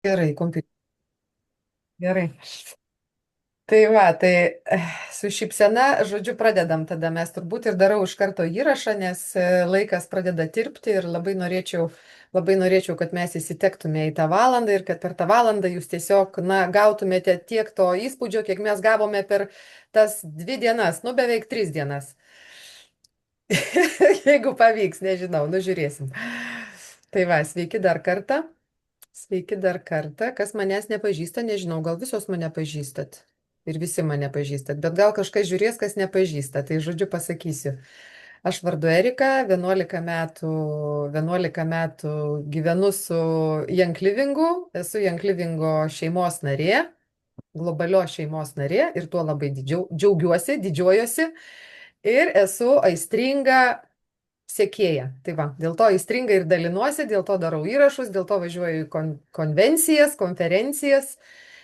Gerai, kompiuteris. Gerai. Tai va, su šypsena, žodžiu, pradedam tada. Mes turbūt ir darau iš karto įrašą, nes laikas pradeda tirpti ir labai norėčiau, kad mes įsitektume į tą valandą ir kad per tą valandą jūs tiesiog, na, gautumėte tiek to įspūdžio, kiek mes gavome per tas 2 dienas, nu, beveik 3 dienas. Jeigu pavyks, nežinau, nužiūrėsim. Tai va, sveiki dar kartą. Sveiki dar kartą. Kas manęs nepažįsta, nežinau, gal visos mane pažįstat. Ir visi mane pažįstat, bet gal kažkas žiūrės, kas nepažįsta. Tai žodžiu pasakysiu. Aš vardu Erika, 11 metų gyvenu su Young Livingu, esu Young Livingo šeimos narė, globalios šeimos narė ir tuo labai džiaugiuosi, didžiuojuosi ir esu aistringa sekėja. Tai va, dėl to įstringa ir dalinuosi, dėl to darau įrašus, dėl to važiuoju į konvencijas, konferencijas.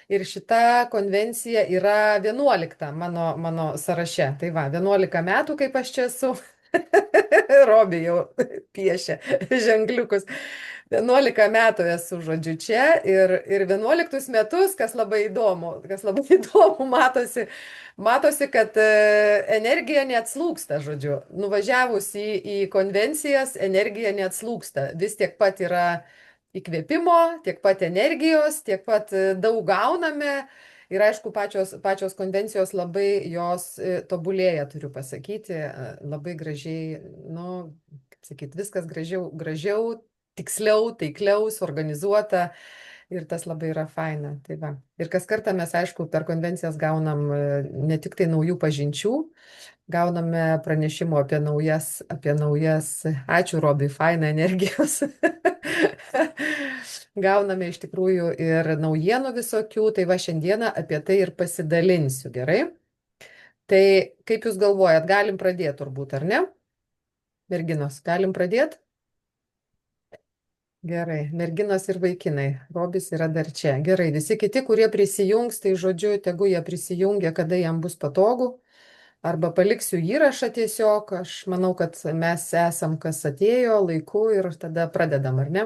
Ir šita konvencija yra 11 mano sąraše. Tai va, 11 metų, kaip aš čia esu. Robi jau piešia ženkliukus. 11 metų esu, žodžiu, čia ir 11 metus, kas labai įdomu, matosi, kad energija neatslūgsta, žodžiu. Nuvažiavus į konvencijas, energija neatslūgsta. Vis tiek pat yra įkvėpimo, tiek pat energijos, tiek pat daug gauname. Ir aišku, pačios konvencijos labai jos tobulėja, turiu pasakyti, labai gražiai, nu, kaip sakyt, viskas gražiau, tiksliau, taikliau, suorganizuota. Ir tas labai yra faina. Tai va. Ir kas kartą mes, aišku, per konvencijas gaunam ne tik tai naujų pažinčių, gauname pranešimų apie naujas. Ačiū, Robai, faina energijos. Gauname iš tikrųjų ir naujienų visokių, tai va šiandieną apie tai ir pasidalinsiu, gerai? Tai kaip Jūs galvojat, galim pradėti turbūt, ar ne? Merginos, galim pradėti? Gerai, merginos ir vaikinai. Robis yra dar čia. Gerai, visi kiti, kurie prisijungs, tai žodžiu, tegu jie prisijungia, kada jam bus patogu. Arba paliksiu įrašą tiesiog. Aš manau, kad mes esam, kas atėjo laiku ir tada pradedam, ar ne?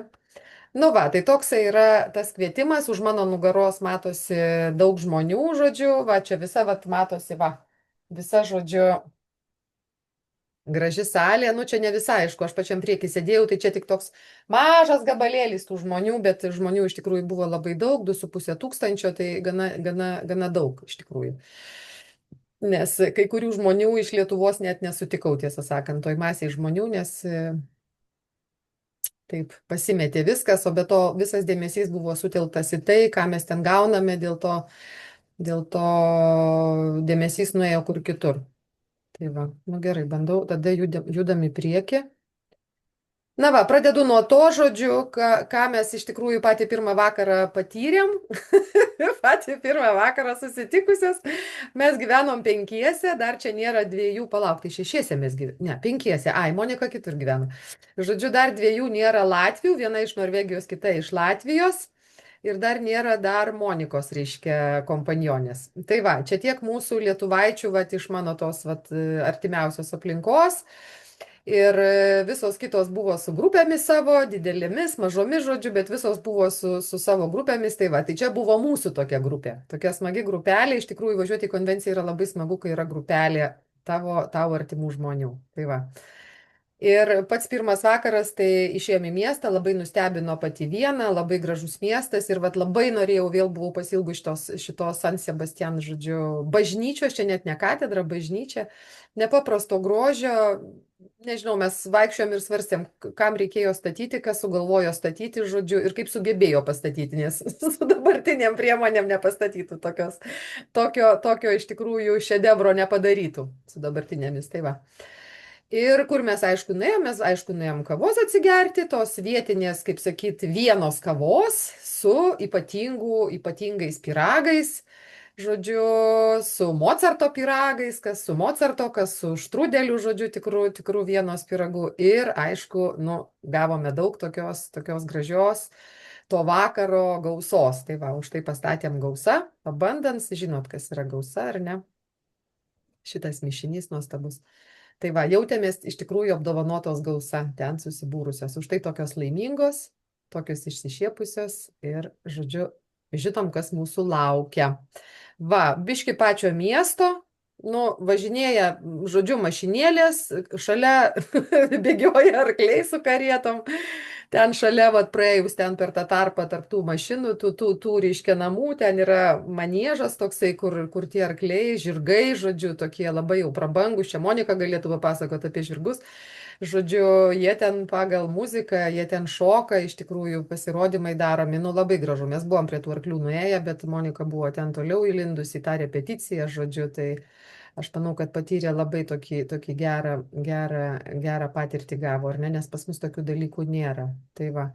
Nu va, tai toksai yra tas kvietimas. Už mano nugaros matosi daug žmonių, žodžiu. Va, čia visa, va, matosi, va. Visa, žodžiu, graži salė, nu čia ne visai, aišku, aš pačiam priekį sėdėjau, tai čia tik toks mažas gabalėlis tų žmonių, bet žmonių iš tikrųjų buvo labai daug, 2,5 tūkstančio, tai gana daug iš tikrųjų. Nes kai kurių žmonių iš Lietuvos net nesutikau, tiesą sakant, toj masiai žmonių, nes taip pasimetė viskas, o be to visas dėmesys buvo sutelktas į tai, ką mes ten gauname, dėl to dėmesys nuėjo kur kitur. Tai va, nu gerai, bandau, tada judam į priekį. Na va, pradedu nuo to, žodžiu, ką mes iš tikrųjų patį pirmą vakarą patyrėm. Patį pirmą vakarą susitikusios. Mes gyvenom penkiese, dar čia nėra dviejų, palauk, tai šešiese mes gyvenome. Ne, penkiese. Ai, Monika kitur gyvena. Žodžiu, dar dviejų nėra Latvių, viena iš Norvegijos, kita iš Latvijos. Ir dar nėra dar Monikos, reiškia, kompanionės. Tai va, čia tiek mūsų lietuvaičių, va, iš mano tos, va, artimiausios aplinkos. Ir visos kitos buvo su grupėmis savo, didelėmis, mažomis, žodžiu, bet visos buvo su savo grupėmis. Tai va, tai čia buvo mūsų tokia grupė. Tokia smagi grupelė. Iš tikrųjų, važiuoti į konvenciją yra labai smagu, kai yra grupelė tavo artimų žmonių. Tai va. Ir pats pirmas vakaras, tai išėjome į miestą, labai nustebino pati viena, labai gražus miestas ir vat labai norėjau, vėl buvau pasilgus šitos San Sebastian, žodžiu, bažnyčios, čia net ne katedra, bažnyčia, nepaprasto grožio, nežinau, mes vaikščiom ir svarstėm, kam reikėjo statyti, kas sugalvojo statyti, žodžiu, ir kaip sugebėjo pastatyti, nes su dabartiniam priemonėm nepastatytų tokio iš tikrųjų šedevro nepadarytų su dabartinėmis, tai va. Ir kur mes, aišku, nuėjom kavos atsigerti, tos vietinės, kaip sakyti, Vienos kavos su ypatingais pyragais, žodžiu, su Mocarto pyragais, kas su Mocarto, kas su štrudeliu, žodžiu, tikrų Vienos pyragų. Ir, aišku, nu, gavome daug tokios gražios to vakaro gausos. Tai va, už tai pastatėm gausą, pabandant, žinot, kas yra gausa, ar ne? Šitas mišinys nuostabus. Tai va, jautėmės iš tikrųjų apdovanotos gausa ten susibūrusios. Už tai tokios laimingos. tokios išsišiepusios ir, žodžiu, žinom, kas mūsų laukia. Va, biški pačio miesto, nu, važinėja, žodžiu, mašinėlės, šalia bėgioja arkliai su karietom. Ten šalia, vat, praėjus ten per tą tarpą tarp tų mašinų, tų reiškia namų, ten yra maniežas toksai, kur tie arkliai, žirgai, žodžiu, tokie labai jau prabangus. Čia Monika galėtų papasakoti apie žirgus. Žodžiu, jie ten pagal muziką, jie ten šoka, iš tikrųjų pasirodymai daromi, nu labai gražu. Mes buvom prie tų arklių nuėję, bet Monika buvo ten toliau įlindus į tą repeticiją, žodžiu, tai aš manau, kad patyrė labai tokį gerą patirtį gavo, ar ne, nes pas mus tokių dalykų nėra. Tai va.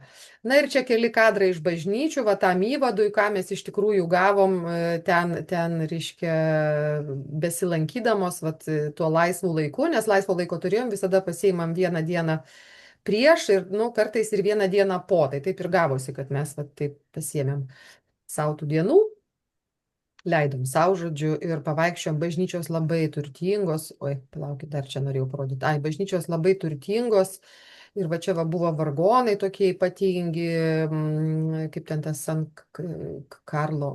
Na ir čia keli kadrai iš bažnyčių, va tam įvadui, ką mes iš tikrųjų gavom ten reiškia, besilankydamos, va tuo laisvu laiku, nes laisvo laiko turėjom, visada pasiimam vieną dieną prieš ir, nu, kartais ir vieną dieną po. Tai taip ir gavosi, kad mes va taip pasiėmėm savo tų dienų. Leidom savo, žodžiu, ir pavaikščiom, bažnyčios labai turtingos, oi, palaukit, dar čia norėjau parodyti, bažnyčios labai turtingos, ir va čia va buvo vargonai tokie ypatingi, kaip ten tas San Karlo,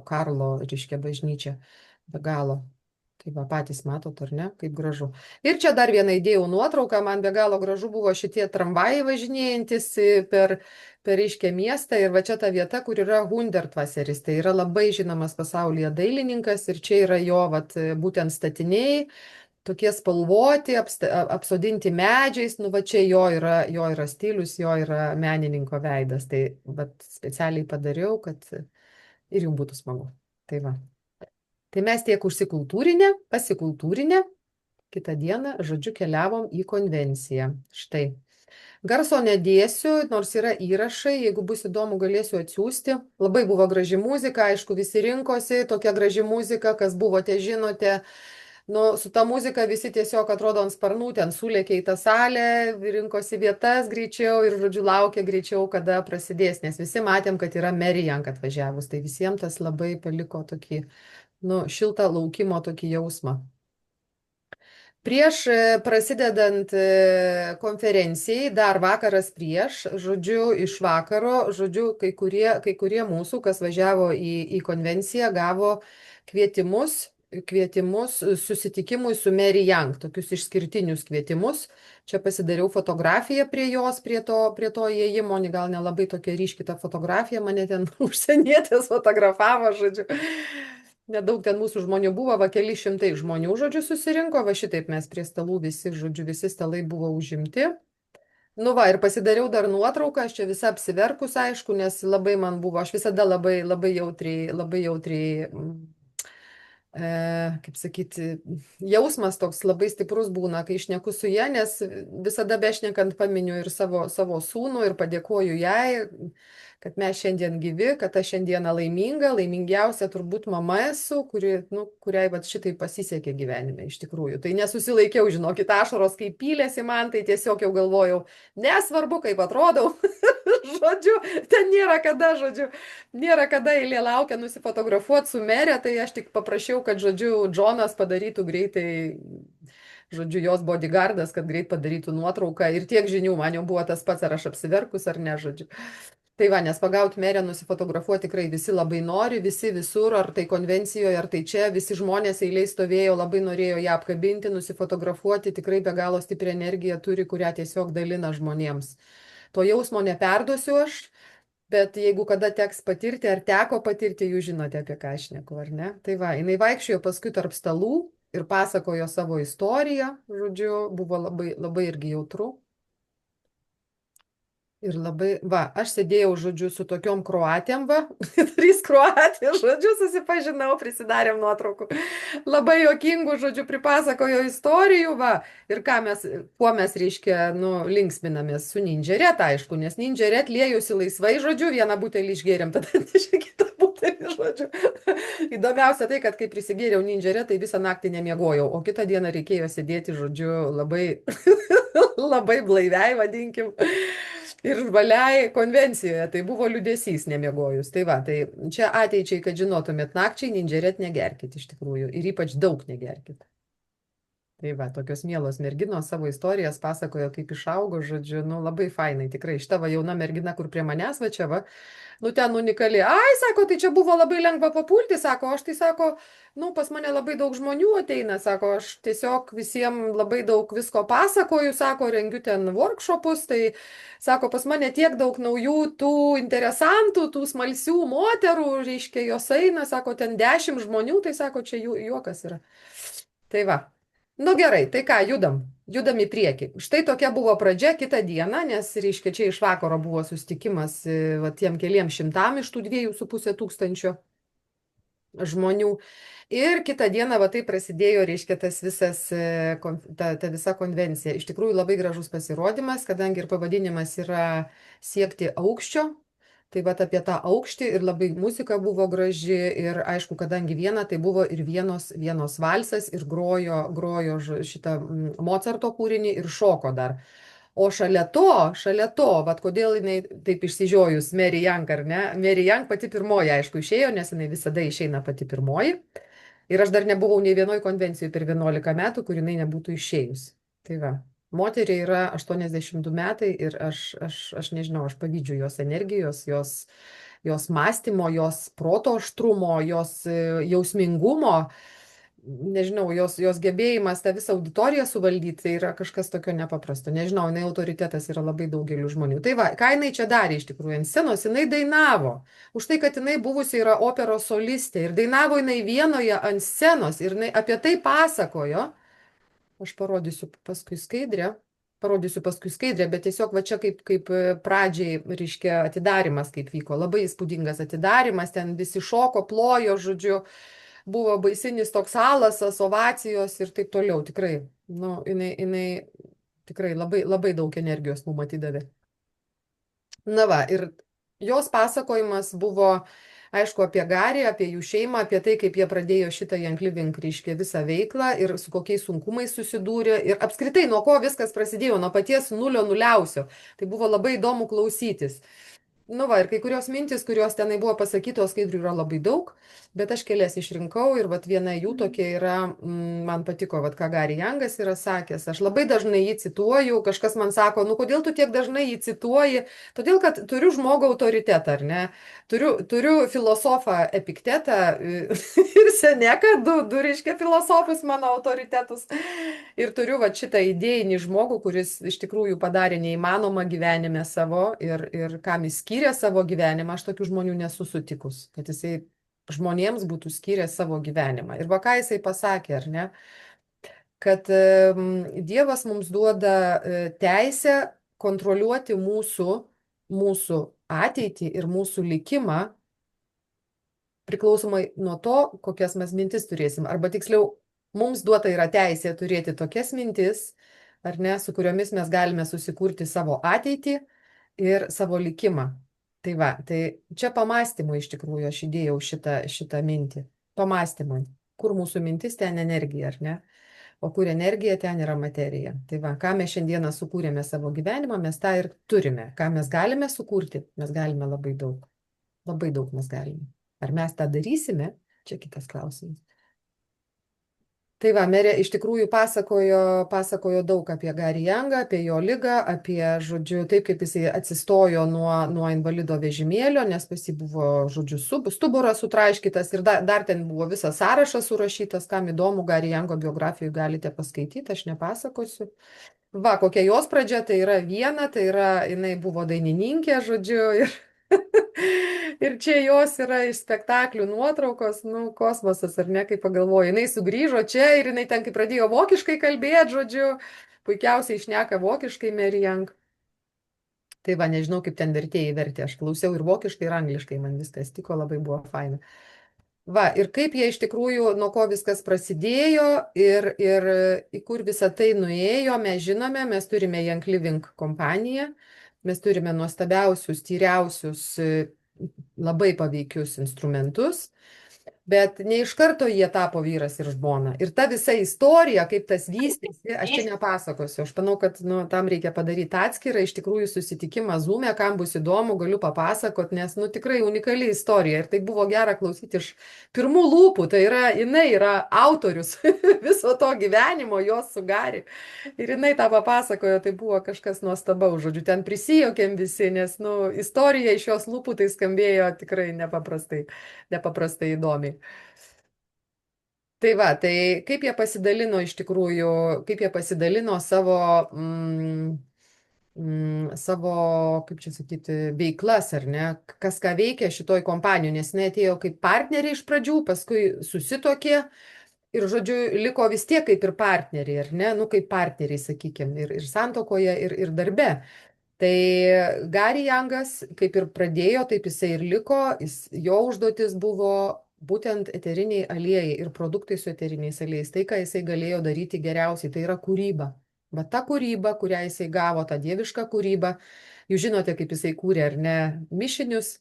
reiškia, bažnyčia, be galo. Tai va patys matot, ar ne, kaip gražu. Ir čia dar vieną įdėjau nuotrauką, man be galo gražu buvo šitie tramvajai važinėjantis per reiškia miestą, ir va čia ta vieta, kur yra Hundertvaseris, tai yra labai žinomas pasaulyje dailininkas, ir čia yra jo vat, būtent statiniai, tokie spalvoti, apsodinti medžiais, nu va čia jo yra stilius, jo yra menininko veidas, tai vat specialiai padariau, kad ir jums būtų smagu. Tai va. Tai mes tiek užsikultūrinę, pasikultūrinę, kitą dieną, žodžiu, keliavom į konvenciją. Štai. Garso nedėsiu, nors yra įrašai, jeigu bus įdomu, galėsiu atsiųsti. Labai buvo graži muzika, aišku, visi rinkosi, tokia graži muzika, kas buvote, žinote. Nu, su ta muzika visi tiesiog atrodo ant sparnų, ten sulėkė į tą salę, rinkosi vietas greičiau ir, žodžiu, laukė greičiau, kada prasidės, nes visi matėm, kad yra Merijank atvažiavus, tai visiems tas labai paliko tokį, nu, šiltą laukimo tokį jausmą. Prieš prasidedant konferencijai, dar vakaras prieš, žodžiu, iš vakaro, žodžiu, kai kurie mūsų, kas važiavo į konvenciją, gavo kvietimus susitikimui su Merijank, tokius išskirtinius kvietimus. Čia pasidariau fotografiją prie jos, prie to įėjimo, gal nelabai tokia ryški ta fotografija, mane ten užsienietės fotografavo, žodžiu. Nedaug ten mūsų žmonių buvo, va keli šimtai žmonių, žodžiu, susirinko, va šitaip mes prie stalų visi, žodžiu, visi stalai buvo užimti. Nu va, ir pasidariau dar nuotrauką, aš čia visa apsiverkus, aišku, nes labai man buvo, aš visada labai jautriai, kaip sakyti, jausmas toks labai stiprus būna, kai šneku su ja, nes visada bešnekant paminiu ir savo sūnų ir padėkoju jai, kad mes šiandien gyvi, kad aš šiandieną laimingiausia turbūt mama esu, kuriai vat šitai pasisekė gyvenime iš tikrųjų. Tai nesusilaikiau, žinokit, ašaros kaip pylėsi man, tai tiesiog jau galvojau, nesvarbu kaip atrodau, žodžiu, ten nėra kada eilė laukia nusifotografuoti su merė, tai aš tik paprašiau, kad, žodžiu, Džonas padarytų greitai, žodžiu, jos bodyguardas, kad greit padarytų nuotrauką ir tiek žinių, man jau buvo tas pats, ar aš apsiverkus ar ne, žodžiu. Tai va, nes pagauti merę nusifotografuoti tikrai visi labai nori, visi visur, ar tai konvencijoje, ar tai čia, visi žmonės eiliai stovėjo, labai norėjo ją apkabinti, nusifotografuoti, tikrai be galo stiprią energiją turi, kurią tiesiog dalina žmonėms. To jausmo neperduosiu aš, bet jeigu kada teks patirti, ar teko patirti, jūs žinote, apie ką aš šneku, ar ne? Tai va, jinai vaikščiojo paskui tarp stalų ir pasakojo savo istoriją, žodžiu, buvo labai irgi jautru. Ir labai, va, aš sėdėjau, žodžiu, su tokiom kroatėm, va, 3 kroatės, žodžiu, susipažinau, prisidarėm nuotraukų. Labai juokingų, žodžiu, pripasakojo istorijų, va, ir kuo mes, reiškia, nu, linksminamės su Ninjaret, aišku, nes Ninjaret liejusi laisvai, žodžiu, vieną butelį išgėrėm, tada nešė kitą butelį, žodžiu. Įdomiausia tai, kad kai prisigėriau Ninjaret, tai visą naktį nemiegojau, o kitą dieną reikėjo sėdėti, žodžiu, labai blaiviai, vadinkim. Ir valiai konvencijoje, tai buvo liūdesys nemiegojus. Tai va, tai čia ateičiai, kad žinotumėt, nakčiai Ninjaret negerkit iš tikrųjų ir ypač daug negerkit. Tai va, tokios mielos merginos savo istorijas pasakojo, kaip išaugo, žodžiu, nu labai fainai, tikrai. Šita va jauna mergina, kur prie manęs va čia va, nu ten unikali. Ai, sako, tai čia buvo labai lengva papulti, sako, aš tai sako, nu pas mane labai daug žmonių ateina, sako, aš tiesiog visiems labai daug visko pasakoju, sako, rengiu ten workshopus, tai sako, pas mane tiek daug naujų tų interesantų, tų smalsių moterų, reiškia, jos eina, sako, ten 10 žmonių, tai sako, čia jų juokas yra. Tai va. Nu gerai, tai ką, judam. Judam į priekį. Štai tokia buvo pradžia kitą dieną, nes, reiškia, čia iš vakaro buvo susitikimas va, tiem keliem šimtam iš tų 2,5 tūkstančio žmonių. Ir kitą dieną va taip prasidėjo, reiškia, tas visas, ta visa konvencija. Iš tikrųjų labai gražus pasirodymas, kadangi ir pavadinimas yra siekti aukščio. Tai va apie tą aukštį ir labai muzika buvo graži ir aišku, kadangi viena, tai buvo ir vienos valsas ir grojo šitą Mozarto kūrinį ir šoko dar. O šalia to, vad kodėl jinai taip išsižiojus, Mary Young, ar ne? Mary Young pati pirmoji, aišku, išėjo, nes jinai visada išeina pati pirmoji. Ir aš dar nebuvau nei vienoj konvencijai per 11 metų, kur jinai nebūtų išėjus. Tai va. Moteriai yra 82 metai ir aš nežinau, aš pavydžiu jos energijos, jos mąstymo, jos proto aštrumo, jos jausmingumo, nežinau, jos gebėjimas tą visą auditoriją suvaldyti, tai yra kažkas tokio nepaprasto. Nežinau, jinai autoritetas yra labai daugeliu žmonių. Tai va, ką jinai čia darė iš tikrųjų ant scenos, jinai dainavo. Už tai, kad jinai buvusi yra operos solistė ir dainavo jinai vienoje ant scenos ir jinai apie tai pasakojo. Aš parodysiu paskui skaidrę, bet tiesiog va čia kaip pradžiai, reiškia, atidarimas kaip vyko. Labai įspūdingas atidarimas, ten visi šoko, plojo, žodžiu, buvo baisinis toks alasas, ovacijos ir taip toliau. Tikrai, nu, jinai tikrai labai, labai daug energijos mums atidavė. Na va, ir jos pasakojimas buvo aišku, apie Garį, apie jų šeimą, apie tai, kaip jie pradėjo šitą Young Living, reiškia, visą veiklą ir su kokiais sunkumais susidūrė ir apskritai nuo ko viskas prasidėjo, nuo paties nulio nuliausio. Tai buvo labai įdomu klausytis. Nu va, ir kai kurios mintis, kurios tenai buvo pasakytos, skaidrių yra labai daug, bet aš kelias išrinkau ir vat viena jų tokia yra, man patiko, vat ką Gary Youngas yra sakęs, aš labai dažnai jį cituoju, kažkas man sako, nu kodėl tu tiek dažnai jį cituoji, todėl kad turiu žmogų autoritetą, ar ne, turiu filosofą Epiktetą ir Seneką, du reiškia filosofus mano autoritetus, ir turiu vat šitą idėjinį žmogų, kuris iš tikrųjų padarė neįmanomą gyvenime savo ir kam jis skyrė savo gyvenimą, aš tokių žmonių nesu sutikus, kad jisai žmonėms būtų skyręs savo gyvenimą. Ir va ką jisai pasakė, ar ne, kad Dievas mums duoda teisę kontroliuoti mūsų ateitį ir mūsų likimą priklausomai nuo to, kokias mes mintis turėsim. Arba tiksliau, mums duota yra teisė turėti tokias mintis, ar ne, su kuriomis mes galime susikurti savo ateitį ir savo likimą. Tai va, tai čia pamastymui iš tikrųjų aš įdėjau šitą mintį. Pamastymui. Kur mūsų mintis, ten energija, ar ne? O kur energija, ten yra materija. Tai va, ką mes šiandieną sukūrėme savo gyvenimą, mes tą ir turime. Ką mes galime sukurti, mes galime labai daug. Labai daug mes galime. Ar mes tą darysime? Čia kitas klausimas. Tai va, merė iš tikrųjų pasakojo daug apie Gary Youngą, apie jo ligą, apie, žodžiu, taip kaip jisai atsistojo nuo invalido vežimėlio, nes pas jį buvo, žodžiu, stuburas sutraiškytas ir dar ten buvo visas sąrašas surašytas, kam įdomu, Gary Youngo biografijų galite paskaityti, aš nepasakosiu. Va, kokia jos pradžia, tai yra viena, tai yra, jinai buvo dainininkė, žodžiu, ir čia jos yra iš spektaklių nuotraukos, nu, kosmosas, ar ne, kaip pagalvoju, jinai sugrįžo čia ir jinai ten, kai pradėjo vokiškai kalbėti, žodžiu, puikiausiai šneka vokiškai Mary Young. Tai va, nežinau, kaip ten vertėjai vertė, aš klausiau ir vokiškai, ir angliškai, man viskas tiko, labai buvo faina. Va, ir kaip jie iš tikrųjų, nuo ko viskas prasidėjo ir į kur visą tai nuėjo, mes žinome, mes turime Young Living kompaniją, mes turime nuostabiausius, tyriausius, labai paveikius instrumentus. Bet ne iš karto jie tapo vyras ir žmona. Ir ta visa istorija, kaip tas vystėsi, aš čia nepasakosiu. Aš manau, kad nu, tam reikia padaryti atskirą, iš tikrųjų susitikimą Zoom'e, kam bus įdomu, galiu papasakot, nes nu, tikrai unikali istorija. Ir tai buvo gera klausyti iš pirmų lūpų. Tai yra, jinai yra autorius viso to gyvenimo, jos su Gari. Ir jinai tą papasakojo, tai buvo kažkas nuostabaus, žodžiu, ten prisijokėm visi, nes nu, istorija iš jos lūpų tai skambėjo tikrai nepaprastai įdomiai. Tai va, tai kaip jie pasidalino iš tikrųjų, kaip jie pasidalino savo, savo, kaip čia sakyti, veiklas, ar ne, kas ką veikia šitoj kompanijoje, nes jinai atėjo kaip partneriai iš pradžių, paskui susitokė ir, žodžiu, liko vis tiek kaip ir partneriai, ar ne, nu kaip partneriai, sakykime, ir santokoje, ir darbe. Tai Gary Youngas, kaip ir pradėjo, taip jisai ir liko. Jo užduotis buvo būtent eteriniai aliejai ir produktai su eteriniais aliejais. Tai, ką jisai galėjo daryti geriausiai, tai yra kūryba. Bet ta kūryba, kurią jisai gavo, ta dieviška kūryba, jūs žinote, kaip jisai kūrė, ar ne, mišinius,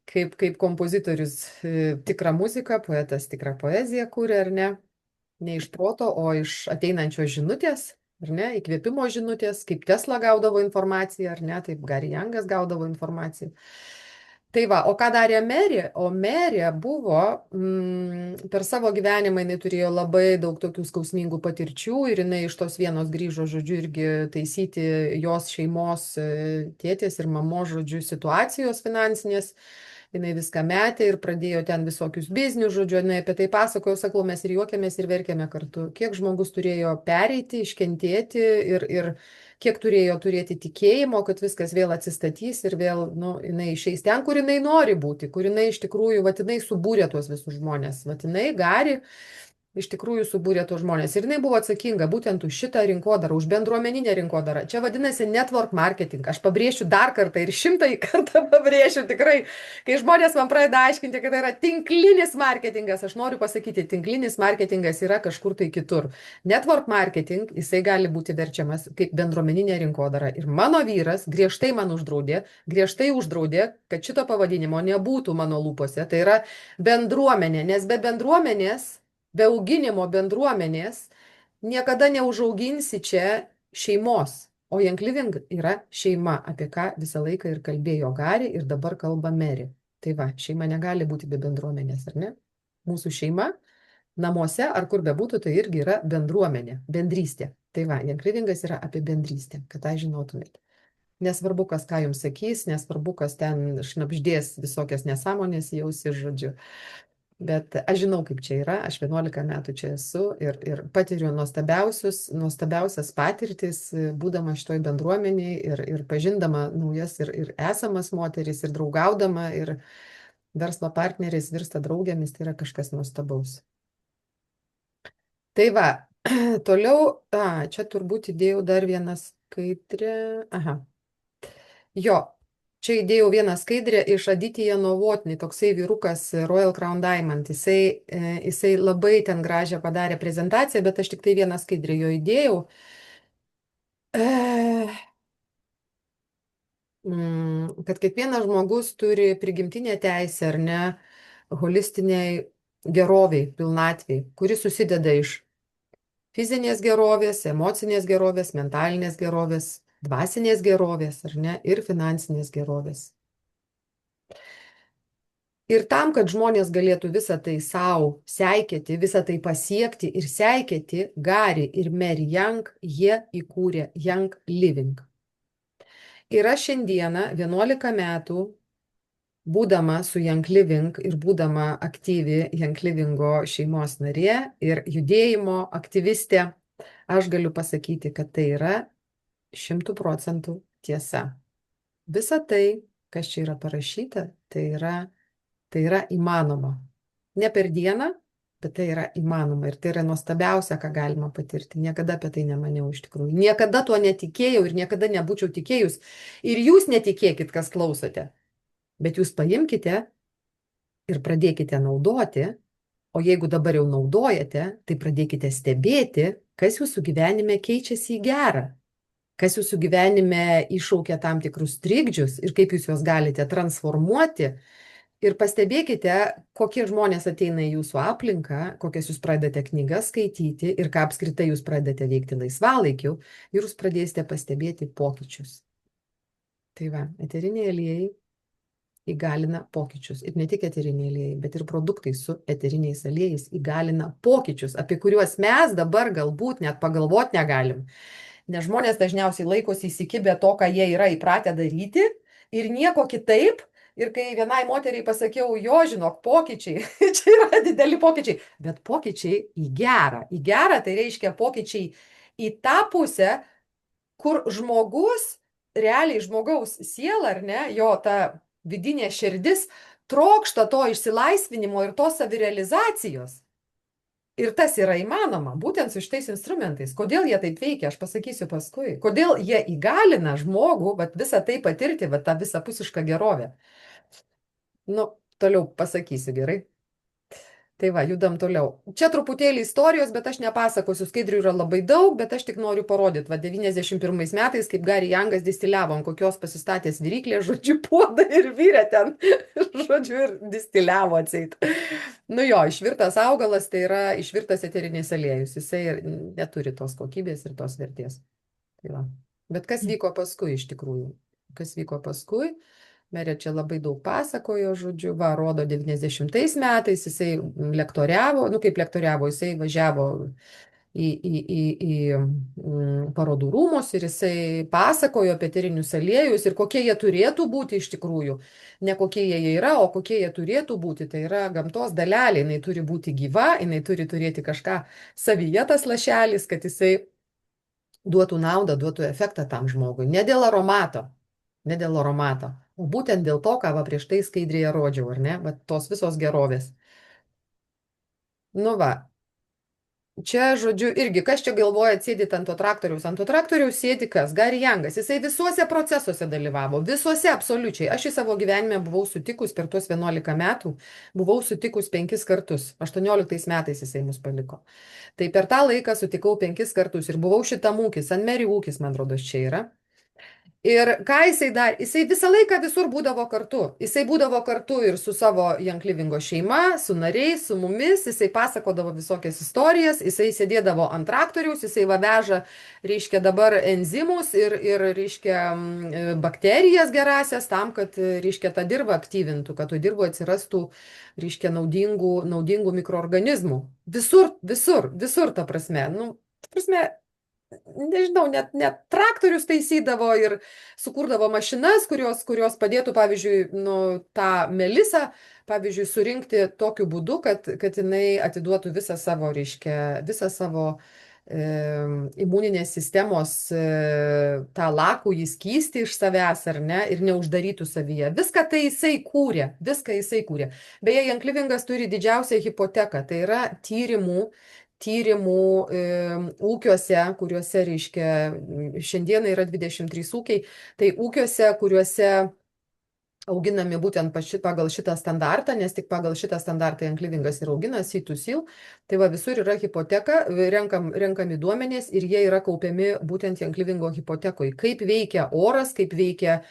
kaip kompozitorius tikrą muziką, poetas tikrą poeziją kūrė, ar ne iš proto, o iš ateinančios žinutės. Ar ne, įkvėpimo žinutės, kaip Tesla gaudavo informaciją, ar ne, taip Gary Youngas gaudavo informaciją. Tai va, o ką darė Merė? O Merė buvo, per savo gyvenimą jinai turėjo labai daug tokių skausmingų patirčių ir jinai iš tos vienos grįžo, žodžiu, irgi taisyti jos šeimos tėtės ir mamos, žodžiu, situacijos finansinės. Jinai viską metė ir pradėjo ten visokius biznius, žodžiu, jinai apie tai pasakojo, sakau, mes ir juokėmės ir verkėme kartu. Kiek žmogus turėjo pereiti, iškentėti ir kiek turėjo turėti tikėjimo, kad viskas vėl atsistatys ir vėl, nu, jinai išeis ten, kur jinai nori būti, kur jinai iš tikrųjų, vat jinai subūrė tuos visus žmonės, vat jinai Gary iš tikrųjų subūrė tuos žmonės. Ir jinai buvo atsakinga būtent už šitą rinkodarą, už bendruomeninę rinkodarą. Čia vadinasi network marketing. Aš pabrėšiu dar kartą ir 100 kartą pabrėšiu tikrai, kai žmonės man pradeda aiškinti, kad tai yra tinklinis marketingas, aš noriu pasakyti, tinklinis marketingas yra kažkur tai kitur. Network marketing, jisai gali būti verčiamas kaip bendruomeninė rinkodara. Ir mano vyras griežtai man uždraudė, kad šito pavadinimo nebūtų mano lūpose. Tai yra bendruomenė, nes be bendruomenės, be auginimo bendruomenės niekada neužauginsi čia šeimos. O Young Living yra šeima, apie ką visą laiką ir kalbėjo Gary ir dabar kalba Merė. Tai va, šeima negali būti be bendruomenės, ar ne? Mūsų šeima namuose ar kur bebūtų, tai irgi yra bendruomenė, bendrystė. Tai va, Young Livingas yra apie bendrystę, kad tą žinotumėte. Nesvarbu, kas ką jums sakys, nesvarbu, kas ten šnapždės visokias nesąmonės jausi, žodžiu. Bet aš žinau, kaip čia yra, aš 11 metų čia esu ir patiriu nuostabiausias patirtis, būdama šitoj bendruomeniai ir pažindama naujas ir esamas moteris, ir draugaudama, ir verslo partneriais virsta draugėmis, tai yra kažkas nuostabaus. Tai va, toliau, čia turbūt įdėjau dar vieną skaidrę. Aha. Jo, čia įdėjau vieną skaidrę iš Aditya Novotny, toksai vyrukas Royal Crown Diamond. Jisai labai ten gražią padarė prezentaciją, bet aš tik tai vieną skaidrę jo įdėjau. Kad kiekvienas žmogus turi prigimtinę teisę, ar ne, holistiniai geroviai, pilnatviai, kuri susideda iš fizinės gerovės, emocinės gerovės, mentalinės gerovės, dvasinės gerovės, ar ne, ir finansinės gerovės. Ir tam, kad žmonės galėtų visą tai savo seikėti, visą tai pasiekti ir seikėti, Gary ir Merė Young, jie įkūrė Young Living. Ir aš šiandieną 11 metų, būdama su Young Living ir būdama aktyvi Young Livingo šeimos narė ir judėjimo aktyvistė, aš galiu pasakyti, kad tai yra 100% tiesa. Visa tai, kas čia yra parašyta, tai yra įmanoma. Ne per dieną, bet tai yra įmanoma. Ir tai yra nuostabiausia, ką galima patirti. Niekada apie tai nemaniau iš tikrųjų. Niekada tuo netikėjau ir niekada nebūčiau tikėjus. Ir jūs netikėkit, kas klausote. Bet jūs paimkite ir pradėkite naudoti. O jeigu dabar jau naudojate, tai pradėkite stebėti, kas jūsų gyvenime keičiasi į gerą. Kas jūsų gyvenime iššaukia tam tikrus trikdžius ir kaip jūs juos galite transformuoti Ir pastebėkite, kokie žmonės ateina į jūsų aplinką, kokias jūs pradedate knygas skaityti ir ką apskritai jūs pradedate veikti laisvalaikiu, ir jūs pradėsite pastebėti pokyčius. Tai va, eteriniai aliejai įgalina pokyčius. Ir ne tik eteriniai aliejai, bet ir produktai su eteriniais aliejais įgalina pokyčius, apie kuriuos mes dabar galbūt net pagalvoti negalim. Nes žmonės dažniausiai laikosi įsikibę to, ką jie yra įpratę daryti ir nieko kitaip. Ir kai vienai moteriai pasakiau, jo, žinok, pokyčiai, čia yra dideli pokyčiai, bet pokyčiai į gerą. Į gerą tai reiškia pokyčiai į tą pusę, kur žmogus, realiai žmogaus siela, ar ne, jo ta vidinė širdis trokšta to išsilaisvinimo ir tos savirealizacijos. Ir tas yra įmanoma, būtent su šitais instrumentais. Kodėl jie taip veikia, aš pasakysiu paskui. Kodėl jie įgalina žmogų, vat, visą tai patirti, vat, tą visapusišką gerovę. Nu, toliau pasakysiu, gerai? Tai va, judam toliau. Čia truputėlį istorijos, bet aš nepasakosiu, skaidrių yra labai daug, bet aš tik noriu parodyti, va, 91 metais, kaip Gary Youngas distiliavo, ant kokios pasistatęs viryklės, žodžiu, puodą ir vyrė ten, žodžiu, ir distiliavo atseit. Nu jo, išvirtas augalas, tai yra išvirtas eterinis aliejus, jisai neturi tos kokybės ir tos vertės. Tai va. Bet kas vyko paskui iš tikrųjų? Kas vyko paskui? Merė čia labai daug pasakojo, žodžiu, va, rodo 90 metais, jisai lektoriavo, nu kaip lektoriavo, jisai važiavo į parodų rūmus ir jisai pasakojo apie eterinius aliejus ir kokie jie turėtų būti iš tikrųjų. Ne kokie jie yra, o kokie jie turėtų būti. Tai yra gamtos dalelė, jinai turi būti gyva, jinai turi turėti kažką savyje tas lašelis, kad jisai duotų naudą, duotų efektą tam žmogui. Ne dėl aromato. Ne dėl aromato, o būtent dėl to, ką va prieš tai skaidrėje rodžiau, ar ne? Va tos visos gerovės. Nu va, čia, žodžiu, irgi, kas čia galvoja sėdit ant to traktoriaus? Ant to traktoriaus sėdi kas? Gary Youngas. Jisai visuose procesuose dalyvavo, visuose absoliučiai. Aš į savo gyvenime buvau sutikus per tuos 11 metų, buvau sutikus 5 kartus. 18 metais jisai mus paliko. Tai per tą laiką sutikau 5 kartus ir buvau šitam ūkis, St. Mary ūkis, man rodos, čia yra. Ir ką jisai dar, jisai visą laiką visur būdavo kartu. Jisai būdavo kartu ir su savo Young Livingo šeima, su nariais, su mumis, jisai pasakodavo visokias istorijas, jisai sėdėdavo ant traktoriaus, jisai va veža, reiškia, dabar enzimus ir reiškia, bakterijas gerasias tam, kad, reiškia, tą dirvą aktyvintų, kad tu dirbo atsirastų, reiškia, naudingų mikroorganizmų. Visur, ta prasme. Nu, ta prasme, nežinau, net traktorius taisydavo ir sukurdavo mašinas, kurios padėtų, pavyzdžiui, nu, tą melisą, pavyzdžiui, surinkti tokiu būdu, kad jinai atiduotų visą savo, reiškia, visą savo imuninės sistemos tą lakų įskystį iš savęs, ar ne, ir neuždarytų savyje. Viską tai jisai kūrė, viską jisai kūrė. Beje, Young Livingas turi didžiausią hipoteką, tai yra tyrimų ūkiuose, kuriuose, reiškia, šiandieną yra 23 ūkiai, tai ūkiuose, kuriuose auginami būtent pagal šitą standartą, nes tik pagal šitą standartą Young Livingas ir augina C2SEAL, tai va visur yra hipoteka, renkami duomenys ir jie yra kaupiami būtent Young Livingo hipotekoje. Kaip veikia oras, kaip veikia,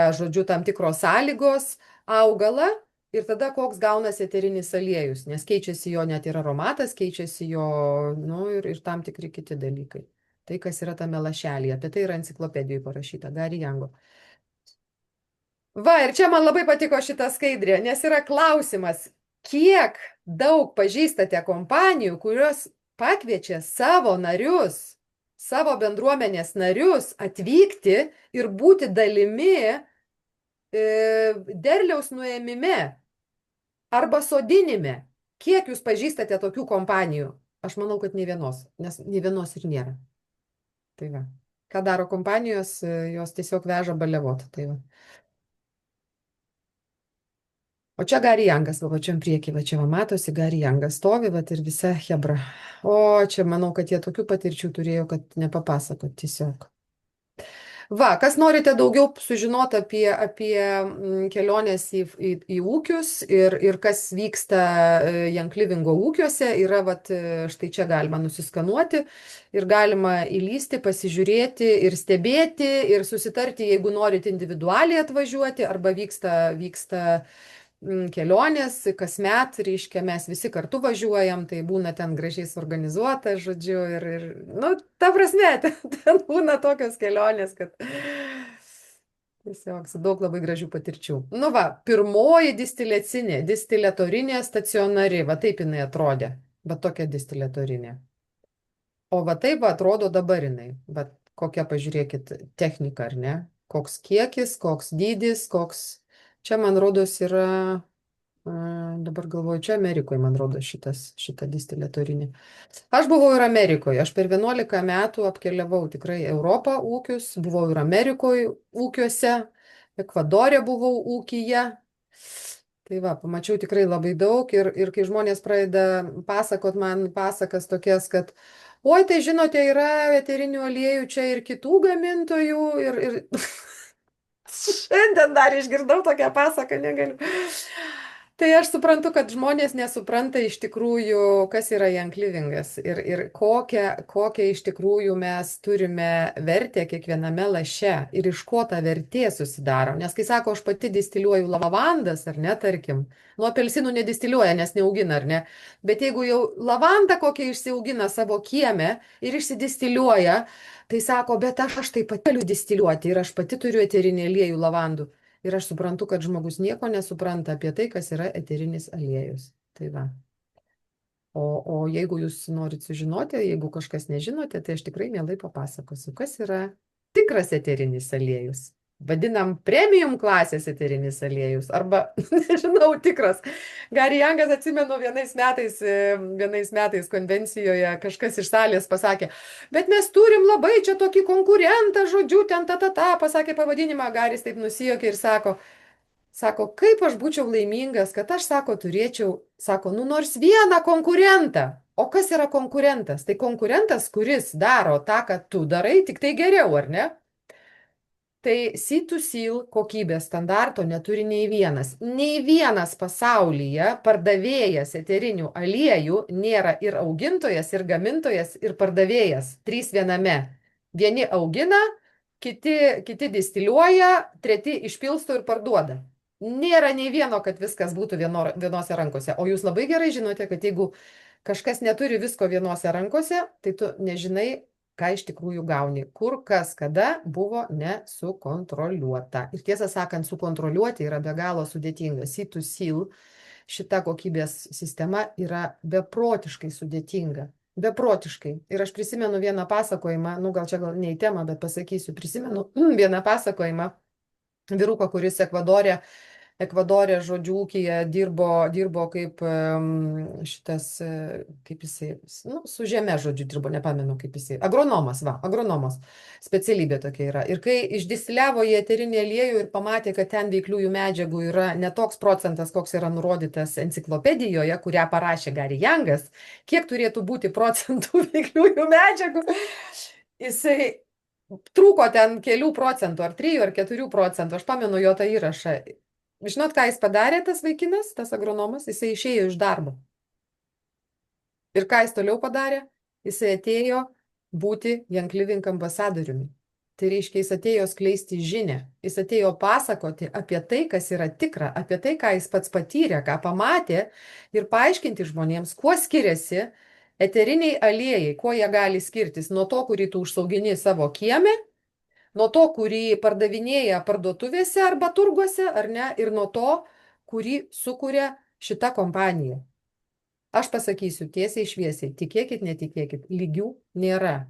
žodžiu, tam tikros sąlygos augalą. Ir tada koks gaunasi eterinis aliejus, nes keičiasi jo net ir aromatas, keičiasi jo, nu, ir tam tikri kiti dalykai. Tai, kas yra tame lašelyje, apie tai yra enciklopedijoje parašyta, Gary Youngo. Va, ir čia man labai patiko šita skaidrė, nes yra klausimas, kiek daug pažįstate kompanijų, kurios pakviečia savo narius, savo bendruomenės narius atvykti ir būti dalimi derliaus nuėmime arba sodinime. Kiek jūs pažįstate tokių kompanijų? Aš manau, kad nei vienos, nes nei vienos ir nėra. Tai va. Ką daro kompanijos, jos tiesiog veža baliavot. Tai va. O čia Gary Youngas, va čia priekį, va čia va matosi, Gary Youngas stovi, va ir visa hebra. O čia manau, kad jie tokių patirčių turėjo, kad nepapasakot tiesiog. Va, kas norite daugiau sužinoti apie keliones į ūkius ir kas vyksta Young Livingo ūkiuose, yra vat, štai čia galima nusiskanuoti ir galima įlysti, pasižiūrėti ir stebėti ir susitarti, jeigu norite individualiai atvažiuoti arba vyksta kelionės, kasmet, reiškia, mes visi kartu važiuojam, tai būna ten gražiai suorganizuota, žodžiu, nu, ta prasme, ten būna tokios kelionės, kad tiesiog su daug labai gražių patirčių. Nu va, pirmoji distiliatorinė stacionari, va taip jinai atrodė, va tokia distiliatorinė. O va taip va atrodo dabar jinai, va kokia, pažiūrėkit, technika, ar ne? Koks kiekis, koks dydis, koks... Čia, man rodos, yra, dabar galvoju, čia Amerikoje, man rodos, šita distiliatorinė. Aš buvau ir Amerikoje, aš per 11 metų apkeliavau tikrai Europą ūkius, buvau ir Amerikoje ūkiuose, Ekvadorė buvau ūkyje. Tai va, pamačiau tikrai labai daug ir kai žmonės pradeda pasakot man pasakas tokias, kad oi, tai žinote, yra eterinių aliejų čia ir kitų gamintojų ir šiandien dar išgirdau tokią pasaką, negaliu. Tai aš suprantu, kad žmonės nesupranta iš tikrųjų, kas yra Young Livingas ir kokią iš tikrųjų mes turime vertę kiekviename laše ir iš ko ta vertė susidaro. Nes kai sako, aš pati distiliuoju lavandas, ar ne, tarkim, nuo apelsinų nedistiliuoja, nes neaugina, ar ne. Bet jeigu jau lavandą kokią išsiaugina savo kieme ir išsidistiliuoja, tai sako, bet aš taip pat galiu distiliuoti ir aš pati turiu eterinį aliejų lavandų. Ir aš suprantu, kad žmogus nieko nesupranta apie tai, kas yra eterinis aliejus. Tai va. O jeigu jūs norit sužinoti, jeigu kažkas nežinote, tai aš tikrai mielai papasakosiu, kas yra tikras eterinis aliejus. Vadinam premium klasės eterinis aliejus, arba, nežinau, tikras. Gary Youngas, atsimenu, vienais metais konvencijoje kažkas iš salės pasakė, bet mes turim labai čia tokį konkurentą, žodžiu, ten pasakė pavadinimą, Garys taip nusijuokė ir sako, kaip aš būčiau laimingas, kad aš, turėčiau, nu nors vieną konkurentą. O kas yra konkurentas? Tai konkurentas, kuris daro tą, ką tu darai, tik tai geriau, ar ne? Tai C2SEAL kokybės standarto neturi nei vienas. Nei vienas pasaulyje pardavėjas eterinių aliejų nėra ir augintojas, ir gamintojas, ir pardavėjas. 3 viename. Vieni augina, kiti distiliuoja, treti išpilsto ir parduoda. Nėra nei vieno, kad viskas būtų vienose rankose. O jūs labai gerai žinote, kad jeigu kažkas neturi visko vienose rankose, tai tu nežinai, ką iš tikrųjų gauni, kur kas kada buvo nesukontroliuota. Ir tiesą sakant, sukontroliuoti yra be galo sudėtinga. C2SEAL šita kokybės sistema yra beprotiškai sudėtinga. Beprotiškai. Ir aš prisimenu vieną pasakojimą, gal čia ne į temą, bet pasakysiu, prisimenu vieną pasakojimą vyruko, kuris Ekvadorė, žodžiu, ūkyje dirbo kaip šitas, kaip jisai, su žeme, žodžiu, dirbo, nepamenu, kaip jisai, agronomas, specialybė tokia yra. Ir kai išdistiliavo į eterinį aliejų ir pamatė, kad ten veikliųjų medžiagų yra netoks procentas, koks yra nurodytas enciklopedijoje, kurią parašė Gary Youngas, kiek turėtų būti procentų veikliųjų medžiagų, jisai trūko ten kelių procentų, ar 3, ar 4 procentų, aš pamenu jo tą įrašą. Žinot, ką jis padarė, tas vaikinas, tas agronomas? Jisai išėjo iš darbo. Ir ką jis toliau padarė? Jisai atėjo būti Young Living ambasadoriumi. Tai reiškia, jis atėjo skleisti žinę. Jis atėjo pasakoti apie tai, kas yra tikra, apie tai, ką jis pats patyrė, ką pamatė ir paaiškinti žmonėms, kuo skiriasi eteriniai aliejai, kuo jie gali skirtis nuo to, kurį tu užsaugini savo kieme, nuo to, kurį pardavinėja parduotuvėse arba turguose, ar ne, ir nuo to, kurį sukuria šita kompanija. Aš pasakysiu tiesiai šviesiai, tikėkit, netikėkit, lygių nėra.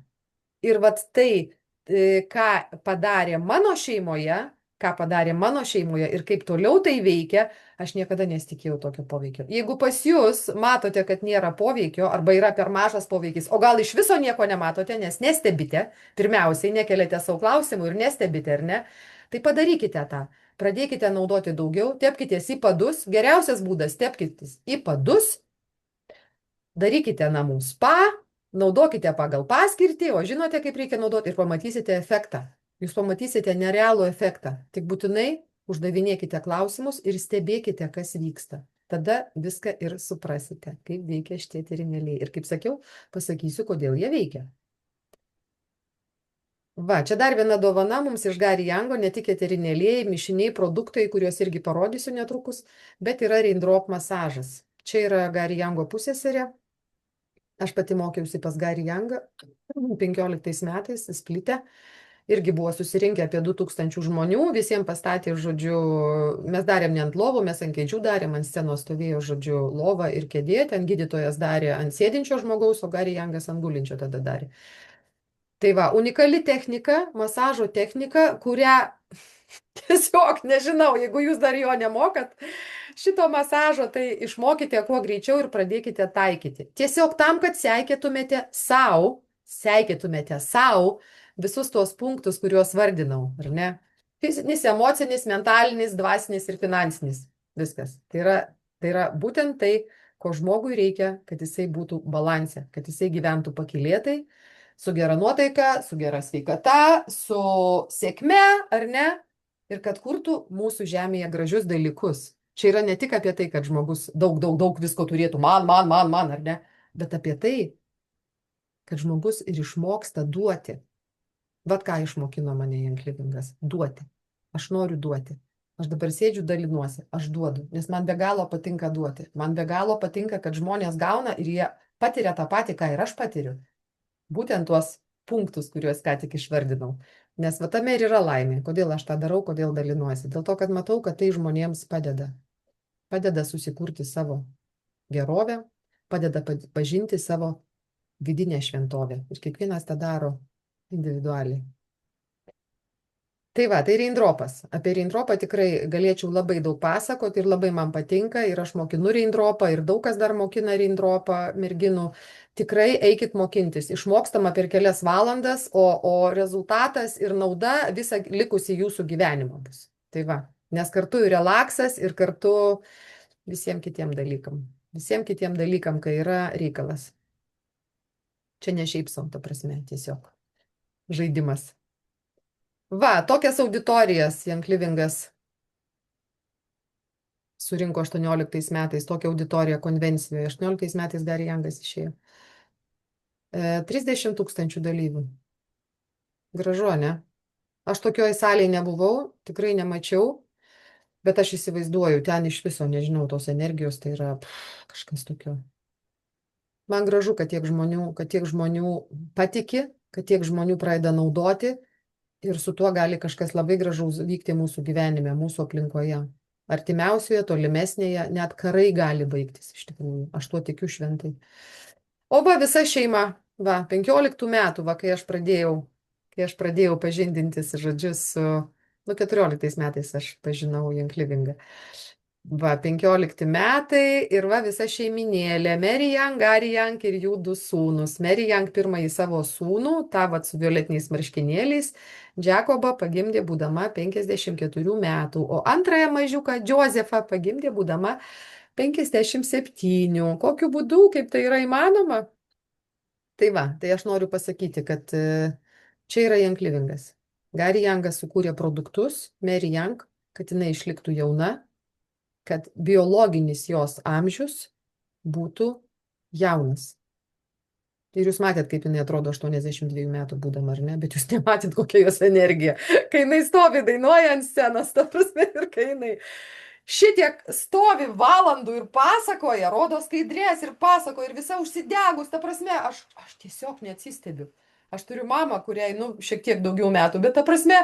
Ir vat tai, ką padarė mano šeimoje ir kaip toliau tai veikia, aš niekada nesitikėjau tokio poveikio. Jeigu pas jūs matote, kad nėra poveikio arba yra per mažas poveikis, o gal iš viso nieko nematote, nes nestebite, pirmiausiai nekeliate savo klausimų ir nestebite, ar ne, tai padarykite tą. Pradėkite naudoti daugiau, tepkitės į padus. Geriausias būdas - tepkitės į padus, darykite namų spa, naudokite pagal paskirtį, o žinote, kaip reikia naudoti ir pamatysite efektą. Jūs pamatysite nerealų efektą. Tik būtinai uždavinėkite klausimus ir stebėkite, kas vyksta. Tada viską ir suprasite, kaip veikia šitie tyrimėliai. Ir kaip sakiau, pasakysiu, kodėl jie veikia. Va, čia dar viena dovana mums iš Gary Youngo, ne tik eterinėliai, mišiniai, produktai, kuriuos irgi parodysiu netrukus, bet yra Raindrop masažas. Čia yra Gary Youngo pusseserė. Aš pati mokiausi pas Gary Youngą 15 metais, Splite. Irgi buvo susirinkę apie 2000 žmonių, visiems pastatė, žodžiu, mes darėm ne ant lovų, mes ant kėdžių darėm, ant scenos stovėjo, žodžiu, lova ir kėdė, ten gydytojas darė ant sėdinčio žmogaus, o Gary Youngas ant gulinčio tada darė. Tai va, unikali technika, masažo technika, kurią tiesiog nežinau, jeigu jūs dar jo nemokat, šito masažo, tai išmokite kuo greičiau ir pradėkite taikyti. Tiesiog tam, kad seikėtumėte savo visus tuos punktus, kuriuos vardinau, ar ne? Fizinis, emocinis, mentalinis, dvasinis ir finansinis. Viskas. Tai yra būtent tai, ko žmogui reikia, kad jisai būtų balanse, kad jisai gyventų pakylėtai, su gera nuotaika, su gera sveikata, su sėkme, ar ne? Ir kad kurtų mūsų žemėje gražius dalykus. Čia yra ne tik apie tai, kad žmogus daug visko turėtų, man, ar ne? Bet apie tai, kad žmogus ir išmoksta duoti. Vat ką išmokino mane Young Livingas. Duoti. Aš noriu duoti. Aš dabar sėdžiu, dalinuosi. Aš duodu, nes man be galo patinka duoti. Man be galo patinka, kad žmonės gauna ir jie patiria tą patį, ką ir aš patiriu. Būtent tuos punktus, kuriuos ką tik išvardinau. Nes va tame ir yra laimė. Kodėl aš tą darau, kodėl dalinuosi. Dėl to, kad matau, kad tai žmonėms padeda. Padeda susikurti savo gerovę, padeda pažinti savo vidinę šventovę. Ir kiekvienas tą daro individualiai. Tai va, tai Raindropas. Apie Raindropą tikrai galėčiau labai daug pasakoti ir labai man patinka ir aš mokinu Raindropą ir daug kas dar mokina Raindropą merginų. Tikrai eikit mokintis. Išmokstama per kelias valandas, o rezultatas ir nauda visą likusį jūsų gyvenimą bus. Tai va, nes kartu ir relaksas ir kartu visiems kitiem dalykam. Visiems kitiem dalykam, kai yra reikalas. Čia ne šiaip sau, ta prasme, tiesiog žaidimas. Va, tokias auditorijas Young Livingas surinko 18 metais, tokią auditoriją konvencijoje. 18 metais Gary Youngas išėjo. 30 000 dalyvių. Gražu, ne? Aš tokioj salėje nebuvau, tikrai nemačiau, bet aš įsivaizduoju, ten iš viso, nežinau, tos energijos, tai yra kažkas tokio. Man gražu, kad tiek žmonių patiki, kad tiek žmonių pradeda naudoti. Ir su tuo gali kažkas labai gražaus vykti mūsų gyvenime, mūsų aplinkoje. Artimiausioje, tolimesnėje, net karai gali baigtis, iš tikrųjų. Aš tuo tikiu šventai. O va, visa šeima, va, 15 metų, va, kai aš pradėjau pažindintis, žodžiu, su, 14 metais aš pažinau Young Livingą. Va, 15 metai ir va visa šeiminėlė, Mary Young, Gary Young ir jų 2 sūnus. Mary Young pirmąjį savo sūnų, tą va su violetiniais marškinėliais, Jacobą pagimdė būdama 54 metų, o antrąją mažiuką, Josephą, pagimdė būdama 57. Kokiu būdu, kaip tai yra įmanoma? Tai va, tai aš noriu pasakyti, kad čia yra Young Livingas. Gary Youngas sukūrė produktus, Mary Young, kad jinai išliktų jauna, kad biologinis jos amžius būtų jaunas. Ir jūs matėt, kaip jinai atrodo 82 metų būdama, ar ne? Bet jūs nematėt, kokia jos energija. Kai jinai stovi, dainuoja ant scenos, ta prasme, ir kai jinai šitiek stovi valandų ir pasakoja, rodo skaidrės ir pasakoja, ir visa užsidegus, ta prasme, aš tiesiog neatsistebiu. Aš turiu mamą, kuriai, šiek tiek daugiau metų, bet ta prasme,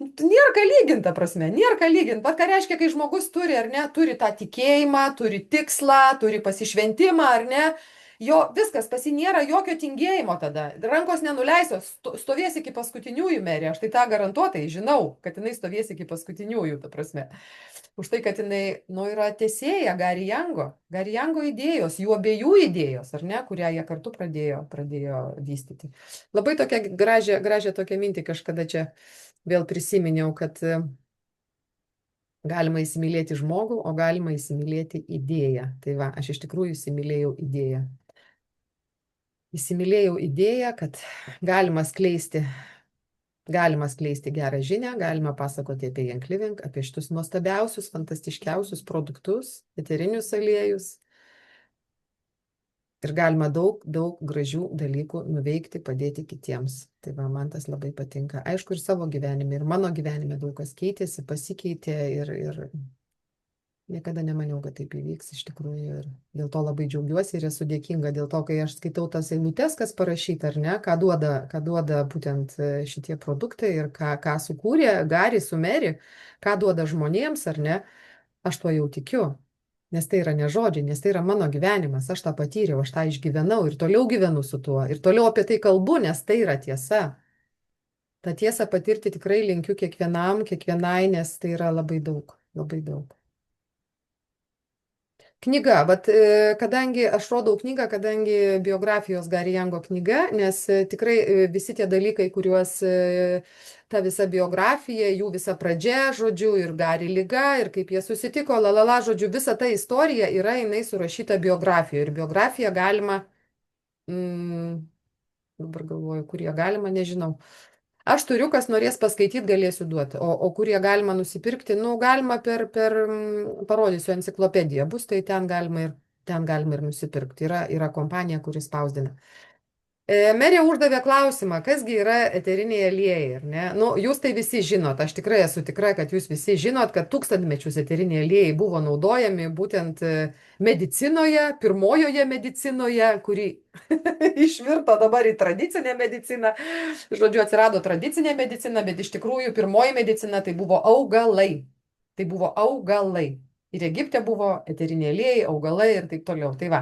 nėra ką lyginti, ta prasme, nėra ką lyginti. Bet ką reiškia, kai žmogus turi, ar ne, turi tą tikėjimą, turi tikslą, turi pasišventimą, ar ne, jo viskas, pas jį nėra jokio tingėjimo tada. Rankos nenuleisios, stovės iki paskutiniųjų merė, aš tai tą garantuotai žinau, kad jinai stovės iki paskutiniųjų, ta prasme. Už tai, kad jinai, yra tesėja Gary Youngo idėjos, jų abiejų idėjos, ar ne, kurią jie kartu pradėjo vystyti. Labai tokia gražią tokią mintį kažkada čia vėl prisiminiau, kad galima įsimylėti žmogų, o galima įsimylėti idėją. Tai va, aš iš tikrųjų įsimylėjau idėją. Įsimylėjau idėją, kad galima skleisti Galima skleisti gerą žinią, galima pasakoti apie Young Living, apie šitus nuostabiausius, fantastiškiausius produktus, eterinius aliejus. Ir galima daug, daug gražių dalykų nuveikti, padėti kitiems. Tai va, man tas labai patinka. Aišku, ir savo gyvenime, ir mano gyvenime daug kas keitėsi, pasikeitė ir niekada nemaniau, kad taip įvyks iš tikrųjų. Ir dėl to labai džiaugiuosi ir esu dėkinga dėl to, kai aš skaitau tas eilutes, kas parašyta, ar ne, ką duoda būtent šitie produktai ir ką sukūrė Gary su Mary, ką duoda žmonėms, ar ne, aš tuo jau tikiu. Nes tai yra ne žodžiai, nes tai yra mano gyvenimas, aš tą patyriau, aš tą išgyvenau ir toliau gyvenu su tuo. Ir toliau apie tai kalbu, nes tai yra tiesa. Ta tiesa patirti tikrai linkiu kiekvienam, kiekvienai, nes tai yra labai daug, labai daug. Knyga, bet kadangi aš rodau knygą, kadangi biografijos Gary Youngo knyga, nes tikrai visi tie dalykai, kuriuos ta visa biografija, jų visa pradžia, žodžiu, ir Gary liga, ir kaip jie susitiko, lalala, žodžiu, visa ta istorija yra jinai surašyta biografijoje. Ir biografiją galima, dabar galvoju, kur ją galima, nežinau. Aš turiu, kas norės paskaityti, galėsiu duoti. O kur jie galima nusipirkti, nu, galima parodysiu enciklopediją, bus, tai ten galima ir nusipirkti. Yra kompanija, kuris spausdina. Merė uždavė klausimą, kasgi yra eteriniai aliejai, ar ne? Nu, jūs tai visi žinot, aš tikrai esu tikra, kad jūs visi žinot, kad tūkstantmečius eteriniai aliejai buvo naudojami būtent medicinoje, pirmojoje medicinoje, kuri išvirto dabar į tradicinę mediciną. Žodžiu, atsirado tradicinė medicina, bet iš tikrųjų pirmoji medicina tai buvo augalai. Tai buvo augalai. Ir Egipte buvo eteriniai aliejai, augalai ir taip toliau. Tai va,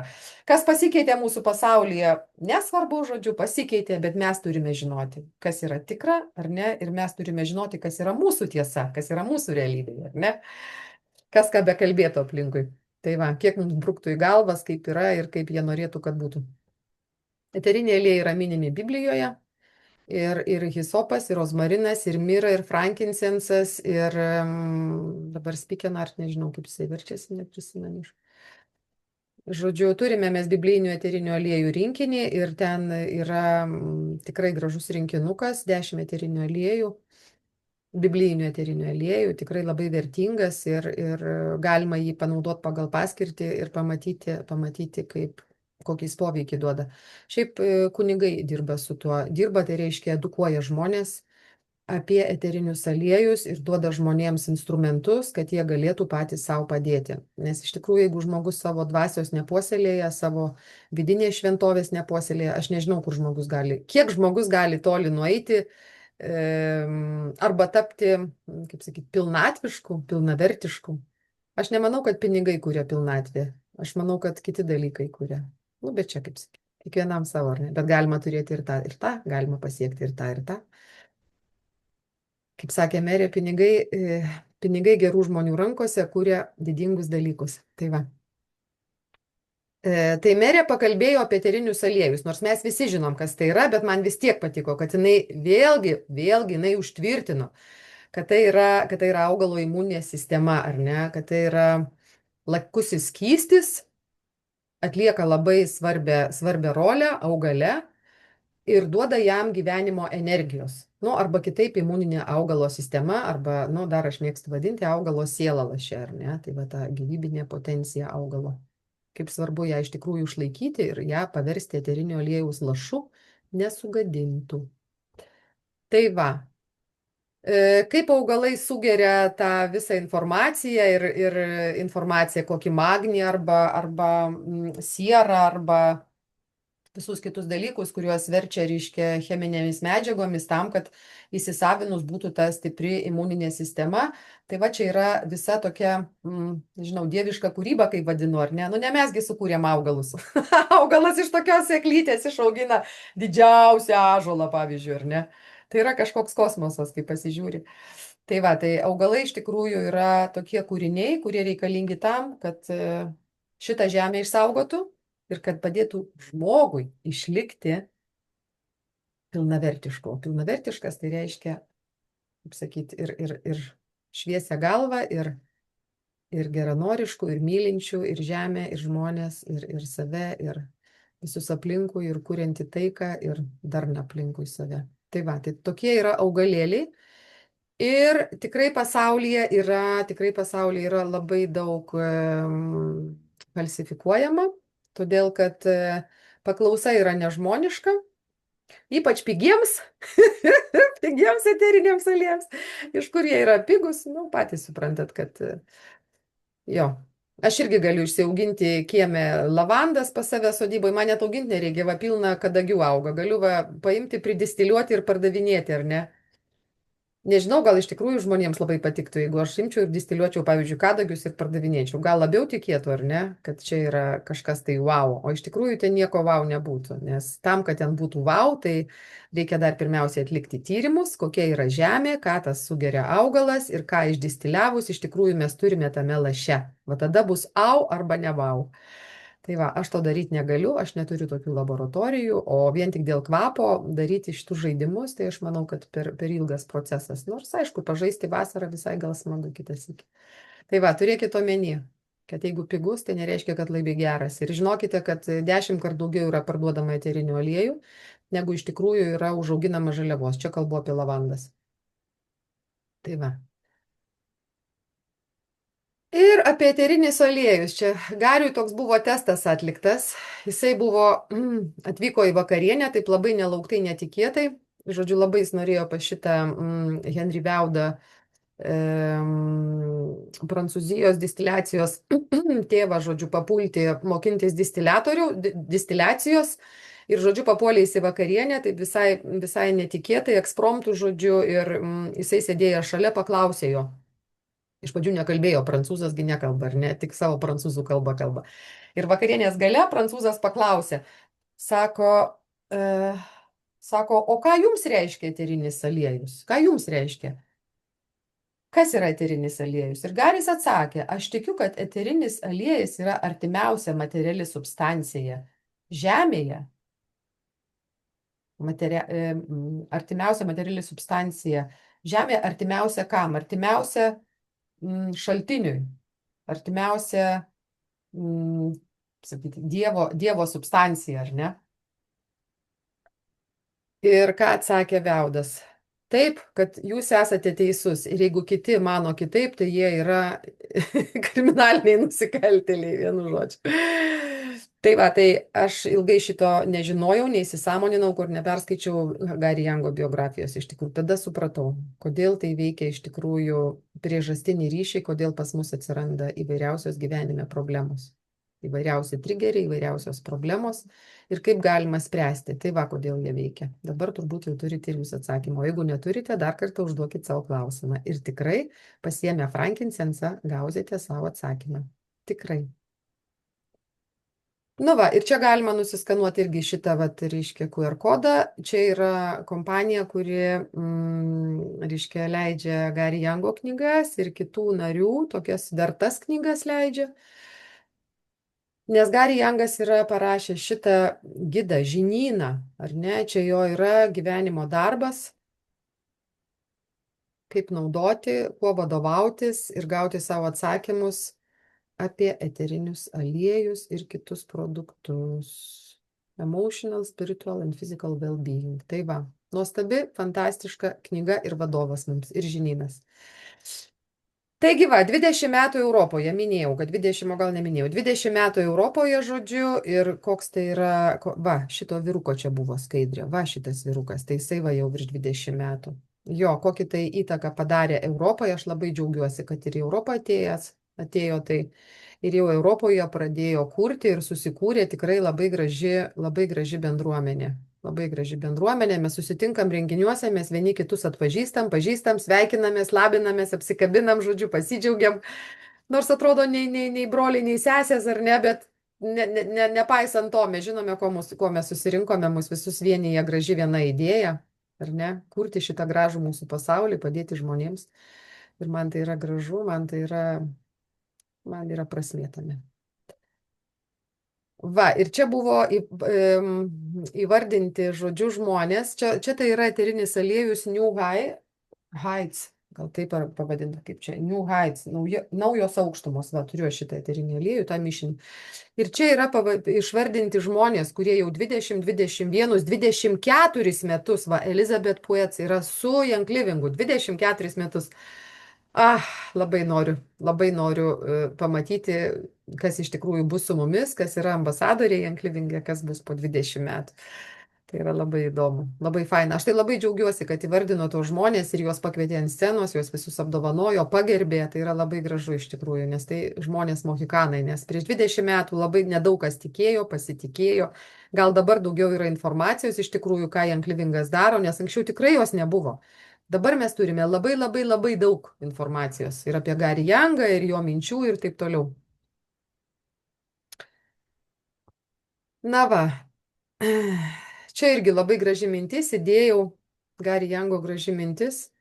kas pasikeitė mūsų pasaulyje, nesvarbu, žodžiu, pasikeitė, bet mes turime žinoti, kas yra tikra ar ne, ir mes turime žinoti, kas yra mūsų tiesa, kas yra mūsų realybė, ar ne, kas ką bekalbėtų aplinkui. Tai va, kiek mums bruktų į galvas, kaip yra ir kaip jie norėtų, kad būtų. Eteriniai aliejai yra minimi Biblijoje. Ir hisopas, ir rozmarinas, ir mira, ir frankincensas, ir dabar spikenart, nežinau, kaip jisai verčiasi, neprisimenu. Žodžiu, turime mes biblijinių eterinių aliejų rinkinį ir ten yra tikrai gražus rinkinukas, 10 eterinių aliejų, biblijinių eterinių aliejų, tikrai labai vertingas ir galima jį panaudoti pagal paskirtį ir pamatyti kaip kokiais poveikį duoda. Šiaip kunigai dirba su tuo. Dirba, tai reiškia, edukuoja žmonės apie eterinius aliejus ir duoda žmonėms instrumentus, kad jie galėtų patys savo padėti. Nes iš tikrųjų, jeigu žmogus savo dvasios nepuoselėja, savo vidinės šventovės nepuoselėja, aš nežinau, kur žmogus gali, kiek žmogus gali toli nueiti arba tapti, kaip sakyti, pilnatvišku, pilnavertišku. Aš nemanau, kad pinigai kuria pilnatvę. Aš manau, kad kiti dalykai kuria. Nu, bet čia kaip sakyti, kiekvienam savo, ar ne? Bet galima turėti ir tą, galima pasiekti ir tą. Kaip sakė Merė, pinigai gerų žmonių rankose kuria didingus dalykus. Tai va. Tai Merė pakalbėjo apie eterinius aliejus, nors mes visi žinom, kas tai yra, bet man vis tiek patiko, kad jinai vėlgi jinai užtvirtino, kad tai yra augalo imuninė sistema, ar ne, kad tai yra lakusis skystis, atlieka labai svarbią rolę augale ir duoda jam gyvenimo energijos. Nu, arba kitaip imuninė augalo sistema, arba, nu, dar aš mėgstu vadinti augalo sielą laše, ar ne, tai va ta gyvybinė potencija augalo. Kaip svarbu ją iš tikrųjų išlaikyti ir ją paversti eterinio aliejaus lašu nesugadintų. Tai va, kaip augalai sugeria tą visą informaciją ir informaciją, kokį magnį arba sierą arba visus kitus dalykus, kuriuos verčia, reiškia, cheminėmis medžiagomis tam, kad įsisavinus būtų ta stipri imuninė sistema. Tai va čia yra visa tokia, nežinau, dieviška kūryba, kaip vadinu, ar ne? Nu, ne mesgi sukūrėm augalus. Augalas iš tokios sėklytės išaugina didžiausią ąžuolą, pavyzdžiui, ar ne? Tai yra kažkoks kosmosas, kai pasižiūri. Tai va, tai augalai iš tikrųjų yra tokie kūriniai, kurie reikalingi tam, kad šitą žemę išsaugotų ir kad padėtų žmogui išlikti pilnavertišku. Pilnavertiškas tai reiškia, kaip sakyti, ir šviesią galvą, ir geranoriškų, ir mylinčių, ir žemę, ir žmonės, ir save, ir visus aplinkui, ir kurianti taiką, ir darną aplinkui save. Tai va, tai tokie yra augalėliai. Ir tikrai pasaulyje yra labai daug falsifikuojama, todėl kad paklausa yra nežmoniška, ypač pigiems, pigiems eteriniams aliejams. Iš kur jie yra pigus, nu, patys suprantat, kad jo. Aš irgi galiu išsiauginti kieme lavandas pas save sodyboje, man net auginti nereikia, va pilna kadagių auga, galiu va paimti, pridistiliuoti ir pardavinėti, ar ne? Nežinau, gal iš tikrųjų žmonėms labai patiktų, jeigu aš imčiau ir distiliuočiau, pavyzdžiui, kadagius ir pardavinėčiau. Gal labiau tikėtų, ar ne, kad čia yra kažkas tai wow, o iš tikrųjų ten nieko wow nebūtų. Nes tam, kad ten būtų wow, tai reikia dar pirmiausiai atlikti tyrimus, kokia yra žemė, ką tas sugeria augalas ir ką išdistiliavus iš tikrųjų mes turime tame laše. Va tada bus au arba ne wow. Tai va, aš to daryti negaliu, aš neturiu tokių laboratorijų, o vien tik dėl kvapo daryti šitus žaidimus, tai aš manau, kad per ilgas procesas. Nors, aišku, pažaisti vasarą visai gal smagu kitas iki. Tai va, turėkite omeny, kad jeigu pigus, tai nereiškia, kad labai geras. Ir žinokite, kad 10 kartų daugiau yra parduodama eterinių aliejų, negu iš tikrųjų yra užauginama žaliavos. Čia kalbu apie lavandas. Tai va. Ir apie eterinius aliejus. Čia Gariui toks buvo testas atliktas. Jisai atvyko į vakarienę, taip labai nelauktai, netikėtai. Žodžiu, labai jis norėjo pas šitą Henry Vaudą, Prancūzijos distiliacijos tėvą, žodžiu, papulti mokintis distiliacijos. Ir, žodžiu, papuolė į vakarienę, taip visai netikėtai, ekspromtų, žodžiu, ir jisai sėdėjo šalia, paklausė jo. Iš pradžių nekalbėjo, prancūzasgi nekalba, ar ne, tik savo prancūzų kalbą kalba. Ir vakarienės gale prancūzas paklausė, sako, o ką jums reiškia eterinis aliejus? Ką jums reiškia? Kas yra eterinis aliejus? Ir Garis atsakė, aš tikiu, kad eterinis aliejus yra artimiausia materiali substancija Žemėje. Artimiausia materiali substancija Žemėje, artimiausia kam? Artimiausia šaltiniui, artimiausia, sakyti, dievo substancija, ar ne? Ir ką atsakė Vaudas? Taip, kad jūs esate teisus ir jeigu kiti mano kitaip, tai jie yra kriminaliniai nusikaltėliai, vienu žodžiu. Tai va, tai aš ilgai šito nežinojau, neįsisąmoninau, kur neperskaičiau Gary Youngo biografijos iš tikrųjų. Tada supratau, kodėl tai veikia iš tikrųjų priežastinį ryšį, kodėl pas mus atsiranda įvairiausios gyvenime problemos. Įvairiausi trigeriai, įvairiausios problemos ir kaip galima spręsti. Tai va, kodėl jie veikia. Dabar turbūt jau turite ir jūs atsakymą. O jeigu neturite, dar kartą užduokit savo klausimą. Ir tikrai pasiėmę frankincensą gausite savo atsakymą. Tikrai. Nu va, ir čia galima nusiskanuoti irgi šitą, reiškia, QR kodą. Čia yra kompanija, kuri, reiškia, leidžia Gary Youngo knygas ir kitų narių, tokias vertas knygas leidžia. Nes Gary Youngas yra parašęs šitą gidą, žinyną, ar ne? Čia jo yra gyvenimo darbas, kaip naudoti, kuo vadovautis ir gauti savo atsakymus apie eterinius aliejus ir kitus produktus. Emotional, spiritual and physical well-being. Tai va, nuostabi, fantastiška knyga ir vadovas mums, ir žinynas. Taigi va, 20 metų Europoje, minėjau, kad 20, o gal neminėjau, 20 metų Europoje, žodžiu, ir koks tai yra, va, šito vyruko čia buvo skaidrė, va, šitas vyrukas, tai jisai va jau virš 20 metų. Jo, kokį tai įtaką padarė Europoje, aš labai džiaugiuosi, kad ir į Europą atėjo tai ir jau Europoje pradėjo kurti ir susikūrė tikrai labai graži bendruomenė. Labai graži bendruomenė, mes susitinkam renginiuose, mes vieni kitus pažįstam, sveikinamės, labinamės, apsikabinam, žodžiu, pasidžiaugiam. Nors atrodo nei broliai, nei sesės, ar ne, bet nepaisant to, mes žinome, ko mes susirinkome, mus visus vienyje graži viena idėja, ar ne, kurti šitą gražų mūsų pasaulį, padėti žmonėms. Ir man tai yra gražu, man yra prasmė tame. Va, ir čia buvo įvardinti žodžiu žmonės. Čia tai yra eterinis aliejus New Heights. gal taip pavadinta, kaip čia, New Heights, naujos aukštumos, va, turiu aš šitą eterinį aliejų, tą mišinį. Ir čia yra išvardinti žmonės, kurie jau 20, 21, 24 metus, va, Elizabeth Puets yra su Young Livingu, 24 metus. Labai noriu pamatyti, kas iš tikrųjų bus su mumis, kas yra ambasadoriai Young Living, kas bus po 20 metų. Tai yra labai įdomu, labai faina. Aš tai labai džiaugiuosi, kad įvardino tos žmonės ir juos pakvietė ant scenos, juos visus apdovanojo, pagerbė. Tai yra labai gražu iš tikrųjų, nes tai žmonės mohikanai, nes prieš 20 metų labai nedaug kas tikėjo, pasitikėjo. Gal dabar daugiau yra informacijos iš tikrųjų, ką Young Livingas daro, nes anksčiau tikrai jos nebuvo. Dabar mes turime labai daug informacijos ir apie Gary Youngą, ir jo minčių ir taip toliau. Na va. Čia irgi labai graži mintis, įdėjau Gary Youngo graži mintis,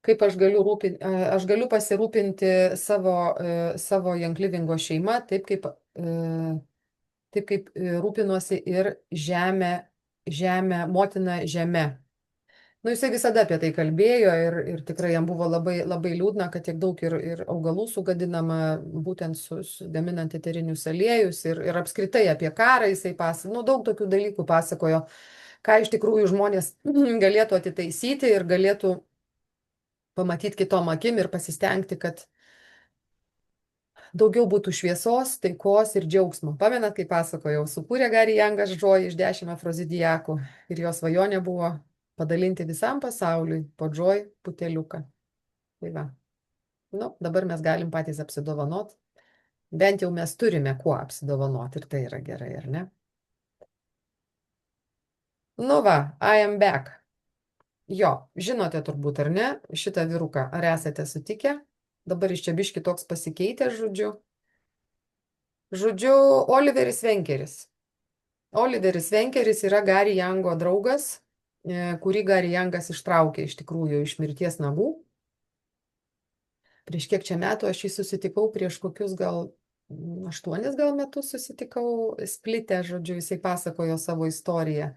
kaip aš galiu pasirūpinti savo Young Livingo šeima, taip kaip rūpinosi ir motina žemė. Nu, jisai visada apie tai kalbėjo ir tikrai jam buvo labai liūdna, kad tiek daug ir augalų sugadinama, būtent gaminant eterinius aliejus ir apskritai apie karą jisai pasakojo, nu, daug tokių dalykų pasakojo, ką iš tikrųjų žmonės galėtų atitaisyti ir galėtų pamatyti kitom akim ir pasistengti, kad daugiau būtų šviesos, taikos ir džiaugsmo. Pamenat, kai pasakojau, sukūrė Gary Youngas Joy iš 10 afrodiziakų ir jo svajonė buvo padalinti visam pasauliui po Joy puteliuką. Tai va. Nu, dabar mes galim patys apsidovanot. Bent jau mes turime kuo apsidovanot ir tai yra gerai, ar ne? Nu va, I am back. Jo, žinote turbūt, ar ne, šitą vyruką, ar esate sutikę? Dabar iš čia biški toks pasikeitęs, žodžiu. Žodžiu, Oliveris Venkeris. Oliveris Venkeris yra Gary Youngo draugas, kurį Gary Youngas ištraukė iš tikrųjų iš mirties nagų. Prieš kiek čia metų aš jį susitikau, prieš kokius gal 8 metus susitikau Splite, žodžiu, jisai pasakojo savo istoriją,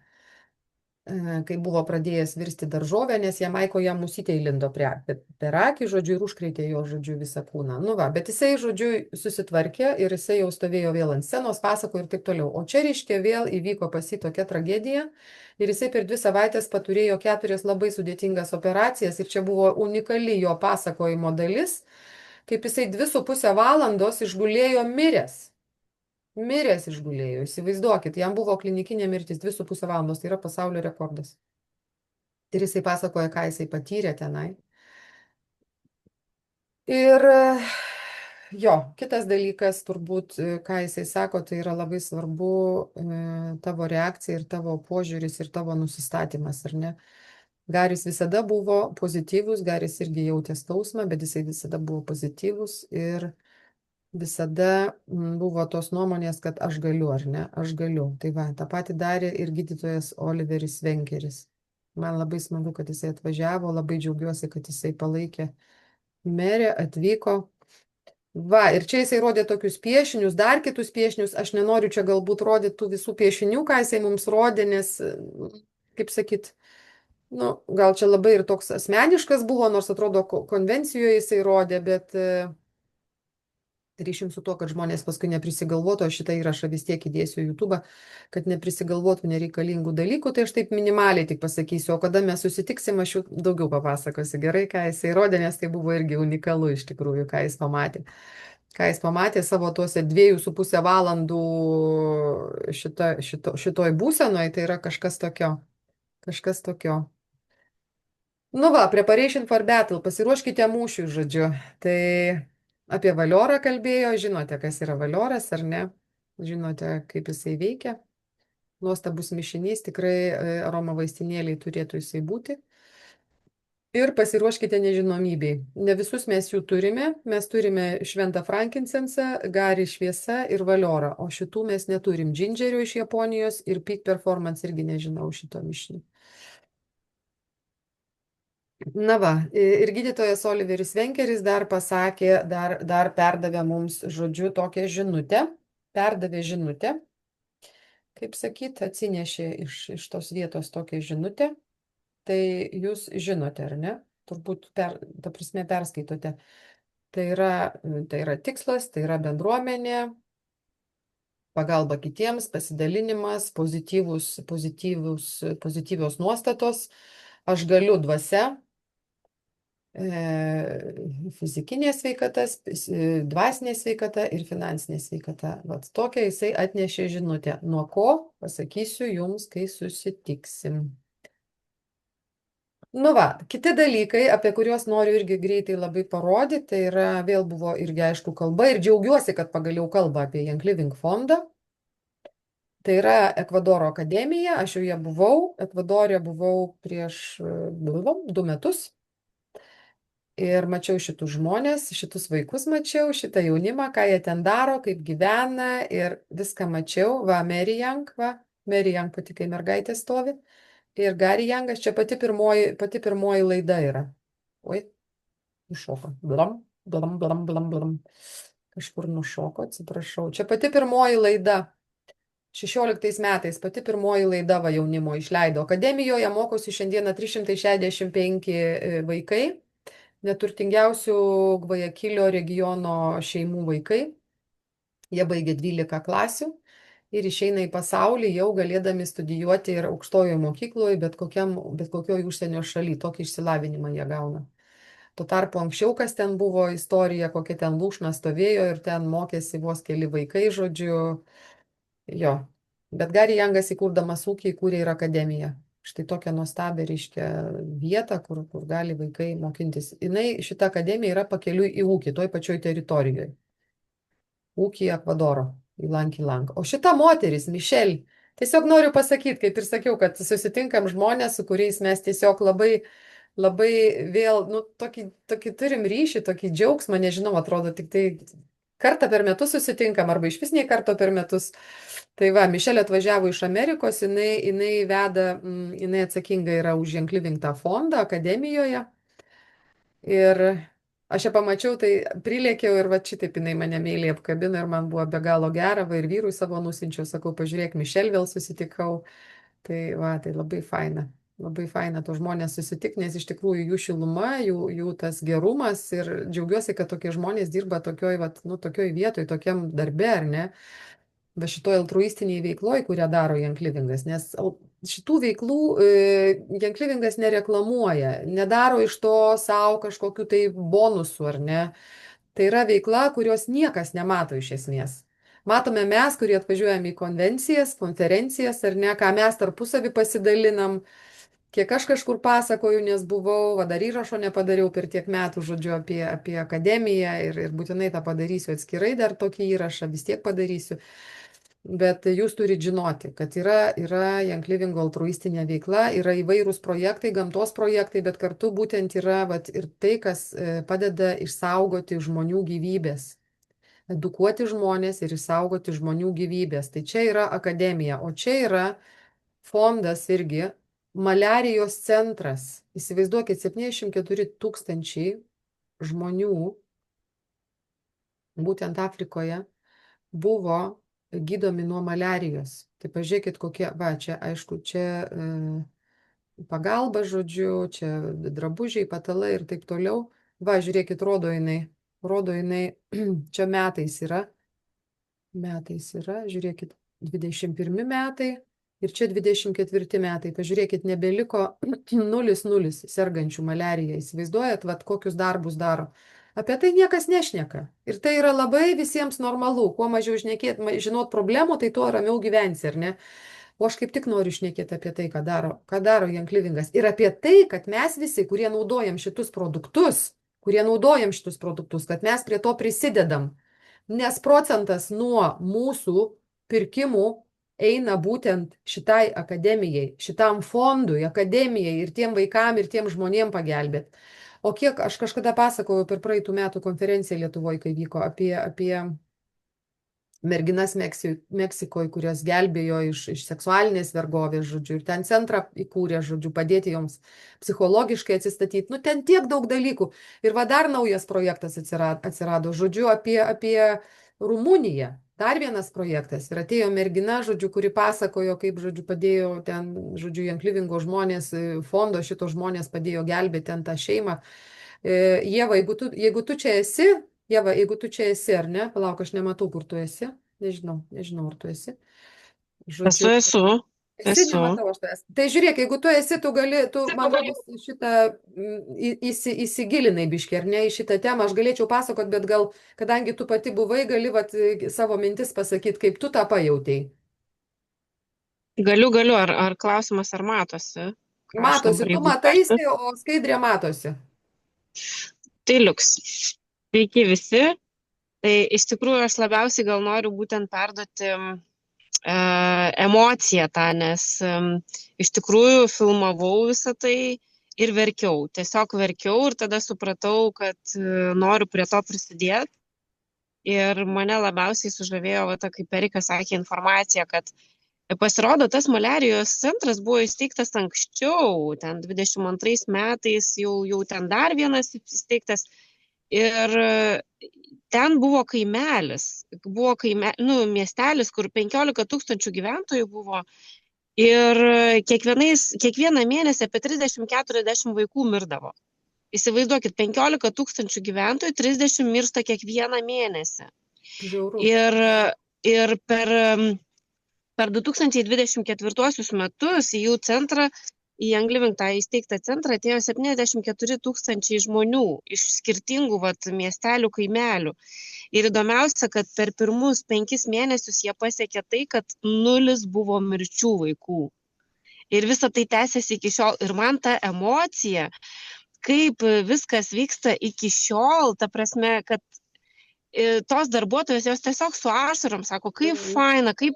kai buvo pradėjęs virsti daržovę, nes Jamaiko jam musytė įlindo per akį, žodžiu, ir užkreitė jo, žodžiu, visą kūną. Nu va, bet jisai, žodžiu, susitvarkė ir jisai jau stovėjo vėl ant scenos, pasakojo ir taip toliau. O čia, reiškia, vėl įvyko pas jį tokia tragedija ir jisai per 2 savaitės paturėjo 4 labai sudėtingas operacijas ir čia buvo unikali jo pasakojimo dalis, kaip jisai 2,5 valandos išgulėjo miręs. Miręs išgulėjo, įsivaizduokit, jam buvo klinikinė mirtis 2,5 valandos, tai yra pasaulio rekordas. Ir jisai pasakoja, ką jisai patyrė tenai. Ir jo, kitas dalykas, turbūt, ką jisai sako, tai yra labai svarbu tavo reakcija ir tavo požiūris ir tavo nusistatymas, ar ne? Garis visada buvo pozityvus, Garis irgi jautė skausmą, bet jisai visada buvo pozityvus ir visada buvo tos nuomonės, kad aš galiu, ar ne, aš galiu. Tai va, tą patį darė ir gydytojas Oliveris Venkeris. Man labai smagu, kad jisai atvažiavo, labai džiaugiuosi, kad jisai palaikė merę, atvyko. Va, ir čia jisai rodė tokius piešinius, dar kitus piešinius. Aš nenoriu čia galbūt rodyti tų visų piešinių, ką jisai mums rodė, nes, kaip sakyt, nu, gal čia labai ir toks asmeniškas buvo, nors atrodo konvencijoje jisai rodė, bet ryšim su tuo, kad žmonės paskui neprisigalvotų, aš šitą įrašą vis tiek įdėsiu į YouTube, kad neprisigalvotų nereikalingų dalykų, tai aš taip minimaliai tik pasakysiu, o kada mes susitiksim, aš jau daugiau papasakosiu gerai, ką jisai rodė, nes tai buvo irgi unikalu iš tikrųjų, ką jis pamatė. Ką jis pamatė savo tuose 2,5 valandų šitoj būsenoje, tai yra kažkas tokio. Kažkas tokio. Nu va, preparation for battle, pasiruoškite mūšiui, žodžiu. Tai apie valiorą kalbėjo, žinote, kas yra valioras, ar ne? Žinote, kaip jisai veikia. Nuostabus mišinys, tikrai aroma vaistinėliai turėtų jisai būti. Ir pasiruoškite nežinomybei. Ne visus mes jų turime. Mes turime šventą frankincensą, Gary šviesa ir valiorą. O šitų mes neturim. Džindžerio iš Japonijos ir Peak Performance irgi nežinau šito mišinį. Na va, ir gydytojas Oliveris Venkeris dar pasakė, dar perdavė mums, žodžiu, tokią žinutę, perdavė žinutę, kaip sakyt, atsinešė iš tos vietos tokią žinutę, tai jūs žinote, ar ne? turbūt ta prasme perskaitote. Tai yra tikslas, tai yra bendruomenė, pagalba kitiems, pasidalinimas, pozityvios nuostatos. Aš galiu dvasia, fizikinė sveikata, dvasinė sveikata ir finansinė sveikata. Vat tokia jisai atnešė žinutę. Nuo ko pasakysiu jums, kai susitiksim. Nu va, kiti dalykai, apie kuriuos noriu irgi greitai labai parodyti, tai yra vėl buvo irgi aišku kalba ir džiaugiuosi, kad pagaliau kalba apie Young Living fondą. Tai yra Ekvadoro akademija, aš joje buvau, Ekvadorė buvau prieš 2 metus ir mačiau šitus žmonės, šitus vaikus mačiau, šitą jaunimą, ką jie ten daro, kaip gyvena ir viską mačiau. Va, Mary Young, pati kai mergaitė stovi. Ir Gary Youngas, čia pati pirmoji laida yra. Oi, nušoko. Blam, blam, blam, blam, blam. Kažkur nušoko, atsiprašau. Čia pati pirmoji laida. 16 metais pati pirmoji laida va jaunimo išleido. Akademijoje mokosi šiandieną 365 vaikai, neturtingiausių Gvajakilio regiono šeimų vaikai. Jie baigė 12 klasių ir išeina į pasaulį jau galėdami studijuoti ir aukštojoje mokykloje, bet kokioje užsienio šalyje. Tokį išsilavinimą jie gauna. Tuo tarpu anksčiau, kas ten buvo istorija, kokia ten lūšna stovėjo ir ten mokėsi vos keli vaikai, žodžiu. Jo. Bet Gary Youngas įkurdamas ūkį įkūrė ir akademiją. Štai tokią nuostabią, reiškia, vietą, kur gali vaikai mokintis. Šita akademija yra pakeliui į ūkį, toj pačioj teritorijoje. Ūkį Ekvadoro, Ilang Ilang. O šita moteris, Michelle, tiesiog noriu pasakyti, kaip ir sakiau, kad susitinkam žmonės, su kuriais mes tiesiog labai, labai vėl, nu, tokį turim ryšį, tokį džiaugsmą, nežinau, atrodo, tik tai kartą per metus susitinkam, arba iš vis nei karto per metus. Tai va, Michelle atvažiavo iš Amerikos, jinai veda, jinai atsakinga yra už Young Living tą fondą akademijoje. Ir aš ją pamačiau, tai prilėkiau ir va šitaip jinai mane meiliai apkabino ir man buvo be galo gera, va ir vyrui savo nusinčiau, sakau, pažiūrėk, Michelle vėl susitikau. Tai va, tai labai faina tos žmonės susitik, nes iš tikrųjų jų šiluma, jų tas gerumas ir džiaugiuosi, kad tokie žmonės dirba tokioj, va, nu, tokioj vietoj, tokiam darbe, ar ne? Va šitoj altruistiniai veikloj, kurią daro Young Livingas, nes šitų veiklų Young Livingas nereklamuoja, nedaro iš to savo kažkokiu tai bonusu, ar ne. Tai yra veikla, kurios niekas nemato iš esmės. Matome mes, kurie atvažiuojame į konferencijas, ar ne, ką mes tarpusavį pasidalinam, kiek aš kažkur pasakoju, nes buvau, va dar įrašo nepadariau per tiek metų, žodžiu, apie akademiją ir būtinai tą padarysiu atskirai, dar tokį įrašą vis tiek padarysiu. Bet jūs turite žinoti, kad yra Young Living altruistinė veikla, yra įvairūs projektai, gamtos projektai, bet kartu būtent yra vat, ir tai, kas padeda išsaugoti žmonių gyvybės, edukuoti žmonės ir išsaugoti žmonių gyvybės. Tai čia yra akademija, o čia yra fondas irgi, maliarijos centras. Įsivaizduokit, 74 000 žmonių, būtent Afrikoje, buvo gydomi nuo maliarijos. Tai pažiūrėkit, kokie, va, čia, aišku, čia pagalba, žodžiu, čia drabužiai, patalai ir taip toliau. Va, žiūrėkit, rodo jinai, čia metais yra, žiūrėkit, 21 metai ir čia 24 metai. Pažiūrėkit, nebeliko 0 sergančių maliarija. Įsivaizduojat, vat, kokius darbus daro. Apie tai niekas nešneka. Ir tai yra labai visiems normalu. Kuo mažiau žinot problemų, tai tuo ramiau gyvensi, ar ne? O aš kaip tik noriu šnekėti apie tai, ką daro Young Livingas. Ir apie tai, kad mes visi, kurie naudojam šitus produktus, kad mes prie to prisidedam. Nes procentas nuo mūsų pirkimų eina būtent šitai akademijai, šitam fondui, akademijai ir tiem vaikam, ir tiem žmonėm pagelbėti. O kiek aš kažkada pasakojau per praeitų metų konferenciją Lietuvoje, kai vyko apie merginas Meksikoje, kurios gelbėjo iš seksualinės vergovės, žodžiu, ir ten centrą įkūrė, žodžiu, padėti joms psichologiškai atsistatyti. Nu, ten tiek daug dalykų. Ir va dar naujas projektas atsirado, žodžiu, apie Rumuniją. dar vienas projektas ir atėjo mergina, žodžiu, kuri pasakojo, kaip, žodžiu, padėjo ten, žodžiu, Janklivingo žmonės, fondo šito žmonės padėjo gelbėti ten tą šeimą. Ieva, jeigu tu čia esi, Ieva, jeigu tu čia esi, ar ne? Palauk, aš nematau, kur tu esi. Nežinau, ar tu esi. Esu, Žodžiu, esu, esi, esu. nematau aš tavęs. Tai žiūrėk, jeigu tu esi, man rodos, šitą įsigilinai biškį, ar ne, į šitą temą, aš galėčiau pasakot, bet gal, kadangi tu pati buvai, gali vat, savo mintis pasakyti, kaip tu tą pajautėjai. Galiu, ar klausimas, ar matosi, ką aš Matosi, dabar tu jeigu persiu. mataisi, o skaidrė matosi. Tai liuks. Sveiki visi. Tai iš tikrųjų aš labiausiai gal noriu būtent perduoti emociją tą, nes iš tikrųjų filmavau visą tai ir verkiau. Tiesiog verkiau ir tada supratau, kad noriu prie to prisidėti. Ir mane labiausiai sužavėjo, va, ta, kaip Erika sakė, informacija, kad pasirodo, tas maliarijos centras buvo įsteigtas anksčiau, ten 22 metais jau ten dar vienas įsteigtas. Ir ten buvo kaimelis, miestelis, kur 15 000 gyventojų buvo. Ir kiekvieną mėnesį apie 30-40 vaikų mirdavo. Įsivaizduokit, 15 000 gyventojų, 30 miršta kiekvieną mėnesį. Žiauru. Ir per 2024 metus į jų centrą, į Young tą įsteigtą centrą atėjo 74 000 žmonių iš skirtingų miestelių, kaimelių. Ir įdomiausia, kad per pirmus 5 mėnesius jie pasiekė tai, kad 0 buvo mirčių vaikų. Ir visa tai tęsiasi iki šiol. Ir man ta emocija, kaip viskas vyksta iki šiol, ta prasme, kad tos darbuotojos jos tiesiog su ašarom sako, kaip faina, kaip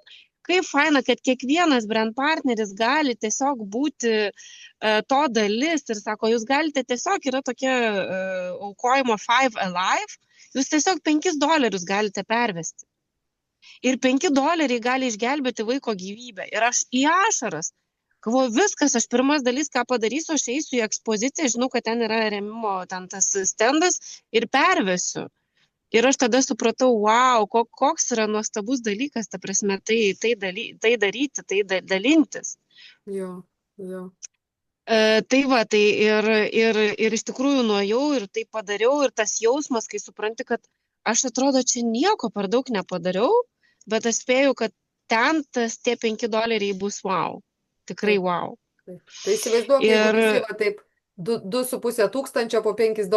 faina, kad kiekvienas brand partneris gali tiesiog būti to dalis ir sako, jūs galite tiesiog, yra tokia aukojimo Five Alive, jūs tiesiog $5 galite pervesti. Ir $5 gali išgelbėti vaiko gyvybę. Ir aš į ašaras, galvoju, viskas, aš pirmas dalis, ką padarysiu, aš eisiu į ekspoziciją, žinau, kad ten yra remimo, ten tas stendas ir pervesiu. Ir aš tada supratau, wow, koks yra nuostabus dalykas, ta prasme, tai daryti, tai dalintis. Jo. Tai va, tai ir iš tikrųjų nuėjau ir tai padariau ir tas jausmas, kai supranti, kad aš atrodo čia nieko per daug nepadariau, bet aš spėju, kad ten tie $5 bus wow. Tikrai wow. Tai įsivaizduok, jeigu Ir visi va taip 2,5 tūkstančio po $5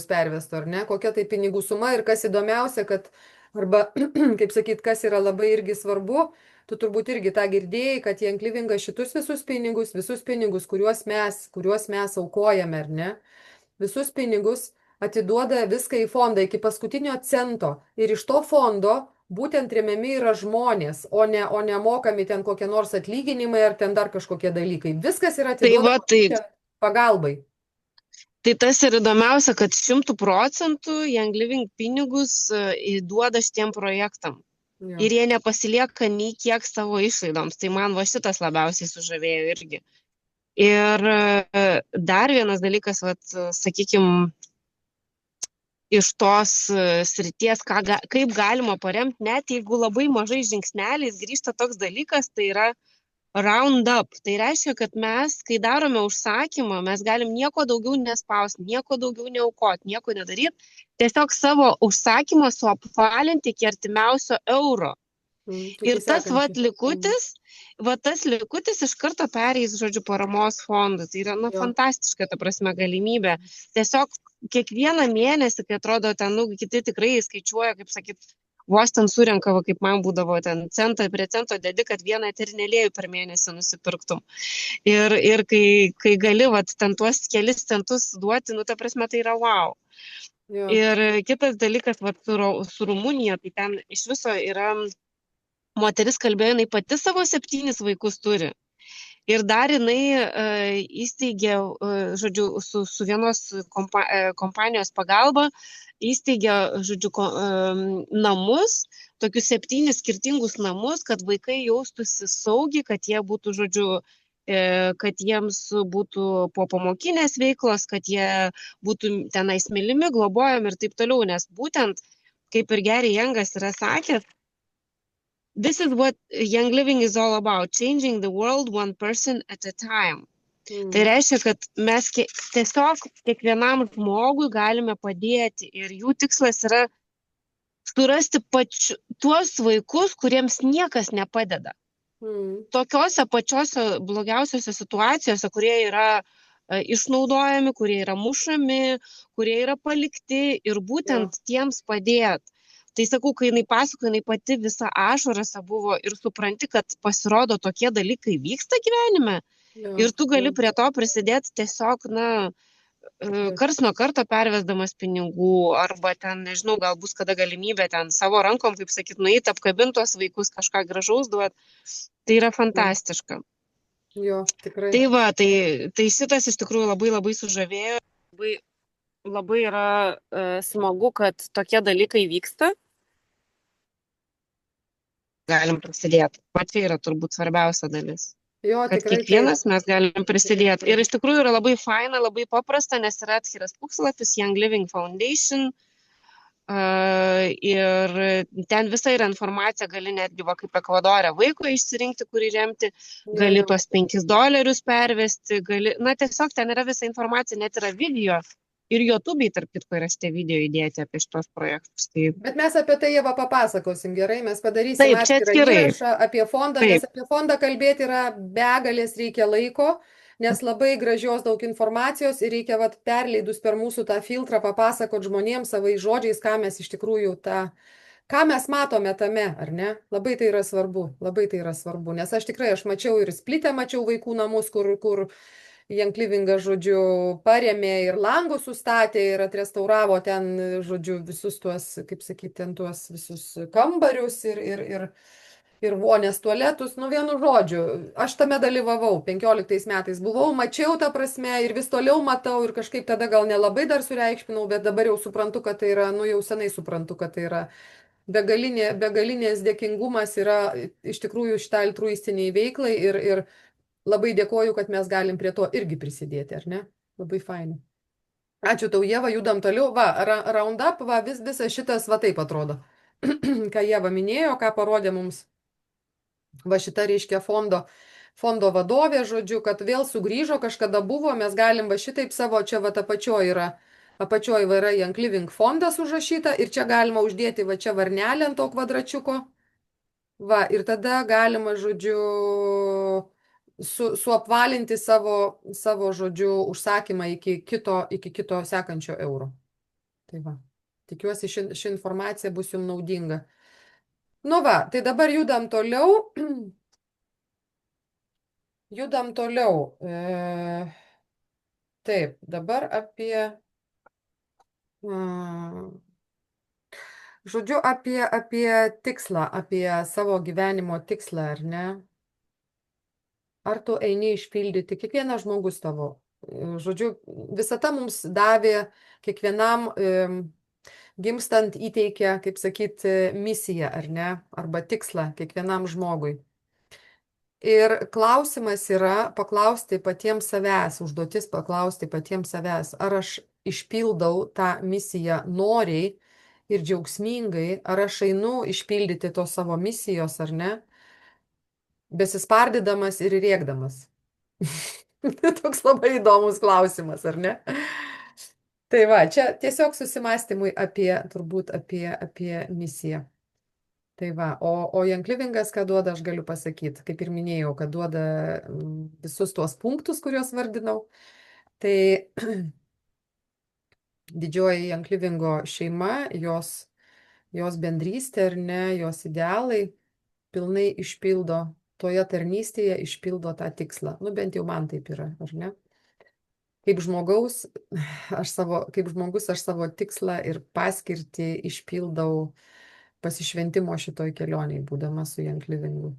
pervestų, ar ne? Kokia tai pinigų suma ir kas įdomiausia, kad, arba, kaip sakyt, kas yra labai irgi svarbu, tu turbūt irgi tą girdėjai, kad Janklivingas šitus visus pinigus, kuriuos mes aukojame, ar ne? Visus pinigus atiduoda viską į fondą iki paskutinio cento ir iš to fondo būtent remiami yra žmonės, o ne mokami ten kokie nors atlyginimai ar ten dar kažkokie dalykai. Viskas yra atiduodama pagalbai. Tai tas ir įdomiausia, kad 100% Young Living pinigus įduoda šitiem projektam. Jo. Ir jie nepasilieka nei kiek savo išlaidoms. Tai man va šitas labiausiai sužavėjo irgi. Ir dar vienas dalykas, sakykime, iš tos srities, kaip galima paremti, net jeigu labai mažai žingsneliais grįžta toks dalykas, tai yra roundup. Tai reiškia, kad mes, kai darome užsakymą, mes galim nieko daugiau nespausti, nieko daugiau neaukoti, nieko nedaryti, tiesiog savo užsakymą suapvalinti iki artimiausio euro. Ir tas likutis iš karto pereis, žodžiu, paramos fondą. Tai yra, fantastiška, ta prasme, galimybė. Tiesiog kiekvieną mėnesį, kai atrodo, ten, kiti tikrai skaičiuoja, kaip sakyt, vos ten surenka, kaip man būdavo, ten centą prie cento dedi, kad vieną eterį aliejų per mėnesį nusipirktum. Ir kai gali, ten tuos kelis centus duoti, ta prasme, tai yra wow. Jo. Ir kitas dalykas, su Rumunija, tai ten iš viso yra moteris kalbėjo, jinai pati savo 7 vaikus turi. Ir dar jinai įsteigė, žodžiu, su vienos kompanijos pagalba, įsteigė, žodžiu, namus, tokius 7 skirtingus namus, kad vaikai jaustųsi saugiai, kad jie būtų, žodžiu, kad jiems būtų po pamokinės veiklos, kad jie būtų tenais mylimi, globojami ir taip toliau, nes būtent, kaip ir Gary Youngas yra sakęs, this is what Young Living is all about, changing the world one person at a time. Tai Mm. reiškia, kad mes tiesiog kiekvienam žmogui galime padėti ir jų tikslas yra surasti tuos vaikus, kuriems niekas nepadeda. Mm. Tokiose pačiose blogiausiose situacijose, kurie yra išnaudojami, kurie yra mušami, kurie yra palikti ir būtent tiems padėt. Tai sakau, kai jinai pasako, jinai pati visa ašarose buvo ir supranti, kad pasirodo tokie dalykai vyksta gyvenime ir tu gali prie to prisidėti tiesiog, na, kars nuo karto pervesdamas pinigų arba ten, nežinau, gal bus kada galimybė ten savo rankom, kaip sakyt, nueiti apkabintos vaikus, kažką gražaus duoti. Tai yra fantastiška. Jo, tikrai. Tai va, tai šitas iš tikrųjų labai labai sužavėjo. Labai yra smagu, kad tokie dalykai vyksta. Galim prisidėti. Pačiai yra turbūt svarbiausia dalis. Jo, kad tikrai kiekvienas mes galim prisidėti. Ir iš tikrųjų yra labai faina, labai paprasta, nes yra atskiras puslapis Young Living Foundation. Ir ten visa yra informacija, gali netgi va kaip Ekvadore vaiko išsirinkti, kurį remti, gali tuos $5 pervesti, na tiesiog ten yra visa informacija, net yra video. Ir YouTube'ai, tarp kitko, yra šitie video įdėti apie šitos projektus. Tai... Bet mes apie tai, Ieva, papasakosim, gerai? Mes padarysim atskirą įrašą apie fondą, nes apie fondą kalbėti yra begalės, reikia laiko, nes labai gražios daug informacijos ir reikia vat, perleidus per mūsų tą filtrą papasakot žmonėms savais žodžiais, ką mes iš tikrųjų ką mes matome tame, ar ne? Labai tai yra svarbu, nes aš tikrai, aš mačiau ir Splitę, mačiau vaikų namus, kur Young Livingas, žodžiu, parėmė ir langus sustatė ir atrestauravo ten, žodžiu, visus tuos, kaip sakyti, ten tuos visus kambarius ir vonės tualetus, nu vienu žodžiu. Aš tame dalyvavau, 15 metais buvau, mačiau tą prasme ir vis toliau matau ir kažkaip tada gal nelabai dar sureikšminau, bet dabar jau suprantu, kad tai yra, nu jau senai suprantu, kad tai yra begalinės dėkingumas yra iš tikrųjų šitai altruistiniai veiklai ir labai dėkoju, kad mes galim prie to irgi prisidėti, ar ne? Labai fainai. Ačiū tau, Ieva, judam toliau. Va, Roundup, va, visas šitas, va taip atrodo. Ką Ieva minėjo, ką parodė mums, va šita reiškia fondo vadovė, žodžiu, kad vėl sugrįžo, kažkada buvo, mes galim va šitaip savo, čia va apačioj yra Young Living fondas užrašyta ir čia galima uždėti va čia varnelę ant to kvadračiuko. Va, ir tada galima, žodžiu, suapvalinti savo, žodžiu, užsakymą iki kito sekančio euro. Tai va, tikiuosi ši informacija bus jums naudinga. Nu va, tai dabar judam toliau. Taip, dabar apie... Žodžiu, apie tikslą, apie savo gyvenimo tikslą, ar ne? Ar tu eini išpildyti, kiekvienas žmogus tavo, žodžiu, visata mums davė, kiekvienam gimstant įteikia, kaip sakyti, misiją, ar ne, arba tikslą kiekvienam žmogui. Ir klausimas yra paklausti patiems savęs, užduotis paklausti patiems savęs, ar aš išpildau tą misiją noriai ir džiaugsmingai, ar aš einu išpildyti tos savo misijos, ar ne, besispardydamas ir rėkdamas. Toks labai įdomus klausimas, ar ne? Tai va, čia tiesiog susimastymui turbūt apie misiją. Tai va, o Young Livingas, ką duoda, aš galiu pasakyti, kaip ir minėjau, kad duoda visus tuos punktus, kuriuos vardinau. Tai didžioji Young Livingo šeima, jos bendrystė, ar ne, jos idealai pilnai išpildo, toje tarnystėje išpildo tą tikslą. Nu, bent jau man taip yra, ar ne? Kaip žmogus, aš savo tikslą ir paskirtį išpildau pasišventimo šitoj kelionėj, būdama su Young Livingu.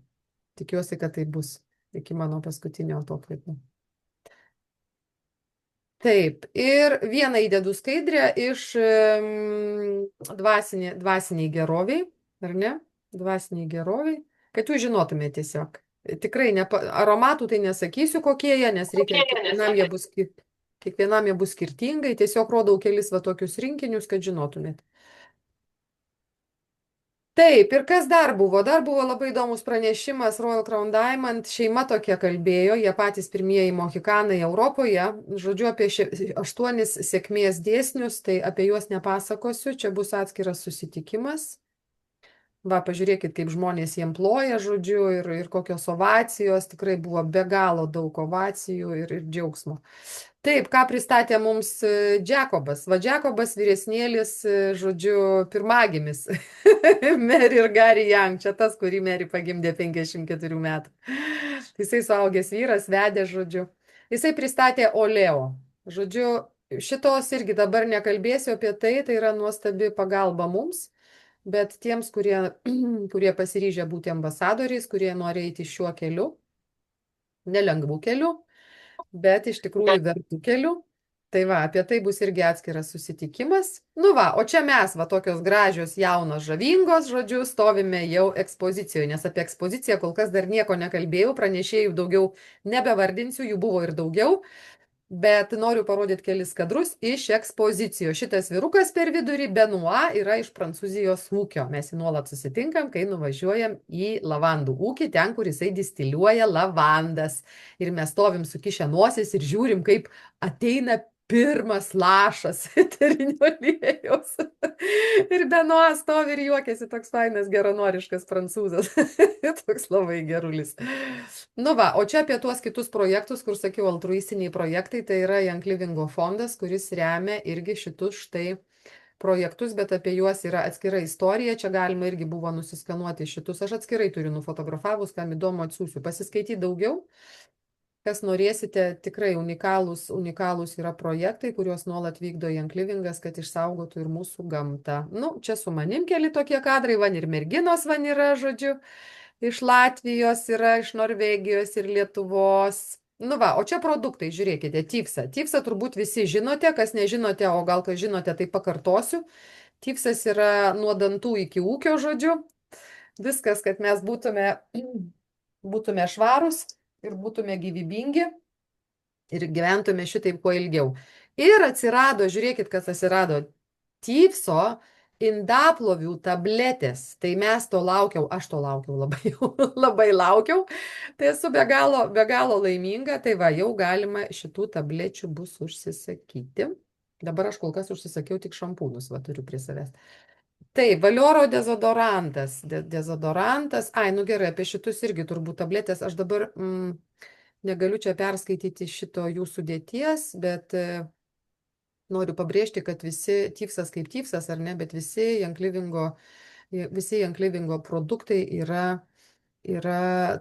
Tikiuosi, kad tai bus iki mano paskutinio atokvėpio. Taip, ir vieną įdedu skaidrę iš dvasiniai geroviai, ar ne? Dvasiniai geroviai, kad jūs žinotumėte tiesiog. Tikrai aromatų tai nesakysiu kokie jie, nes reikia, kiekvienam jie bus skirtingai, tiesiog rodau kelis va tokius rinkinius, kad žinotumėte. Taip, ir kas dar buvo? Dar buvo labai įdomus pranešimas Royal Crown Diamond. Šeima tokia kalbėjo, jie patys pirmieji mohikanai Europoje. Žodžiu, apie 8 sėkmės dėsnius, tai apie juos nepasakosiu, čia bus atskiras susitikimas. Va, pažiūrėkit, kaip žmonės jiem ploja, žodžiu, ir kokios ovacijos, tikrai buvo be galo daug ovacijų ir džiaugsmo. Taip, ką pristatė mums Džekobas. Va, Džekobas vyresnėlis, žodžiu, pirmagimis. Mary ir Gary Young, čia tas, kurį Mary pagimdė 54 metų. Jisai suaugęs vyras, vedė, žodžiu. Jisai pristatė Oleo. Žodžiu, šitos irgi dabar nekalbėsiu apie tai, tai yra nuostabi pagalba mums. Bet tiems, kurie pasiryžę būti ambasadoriais, kurie nori eiti šiuo keliu, nelengvų keliu, bet iš tikrųjų vertų keliu. Tai va, apie tai bus irgi atskiras susitikimas. Nu va, o čia mes, va, tokios gražios, jaunos, žavingos, žodžiu, stovime jau ekspozicijoje, nes apie ekspoziciją kol kas dar nieko nekalbėjau, pranešėjų daugiau nebevardinsiu, jų buvo ir daugiau. Bet noriu parodyti kelis kadrus iš ekspozicijos. Šitas vyrukas per vidurį, Benoit, yra iš Prancūzijos ūkio. Mes jį nuolat susitinkam, kai nuvažiuojam į lavandų ūkį, ten, kur jisai distiliuoja lavandas. Ir mes stovim sukišę nosis ir žiūrim, kaip ateina pirmas lašas eterinio aliejaus. Ir Benoit stovi ir juokiasi, toks fainas, geranoriškas prancūzas. Toks labai gerulis. Nu va, o čia apie tuos kitus projektus, kur sakiau, altruistiniai projektai, tai yra Young Livingo fondas, kuris remia irgi šitus štai projektus, bet apie juos yra atskira istorija, čia galima irgi buvo nusiskanuoti šitus, aš atskirai turiu nufotografavus, kam įdomu atsiųsiu, pasiskaityti daugiau, kas norėsite, tikrai unikalūs yra projektai, kuriuos nuolat vykdo Young Livingas, kad išsaugotų ir mūsų gamtą. Nu, čia su manim keli tokie kadrai, van ir merginos van yra, žodžiu. Iš Latvijos yra, iš Norvegijos ir Lietuvos. Nu va, o čia produktai, žiūrėkite, Typsa. Typsa turbūt visi žinote, kas nežinote, o gal kas žinote, tai pakartosiu. Typsas yra nuo dantų iki ūkio, žodžiu. Viskas, kad mes būtume švarūs ir būtume gyvybingi ir gyventume šitaip kuo ilgiau. Ir atsirado, žiūrėkit, kas atsirado, Typso indaplovių tabletės, tai mes to laukiau, aš to laukiau labai, labai laukiau, tai esu be galo laiminga, tai va, jau galima šitų tablečių bus užsisakyti. Dabar aš kol kas užsisakiau tik šampūnus, va, turiu prie savęs. Tai, Valioro dezodorantas, ai, nu gerai, apie šitus irgi turbūt tabletės, aš dabar negaliu čia perskaityti šito jų sudėties, bet noriu pabrėžti, kad visi Typsas kaip Typsas, ar ne, bet visi Young Livingo produktai yra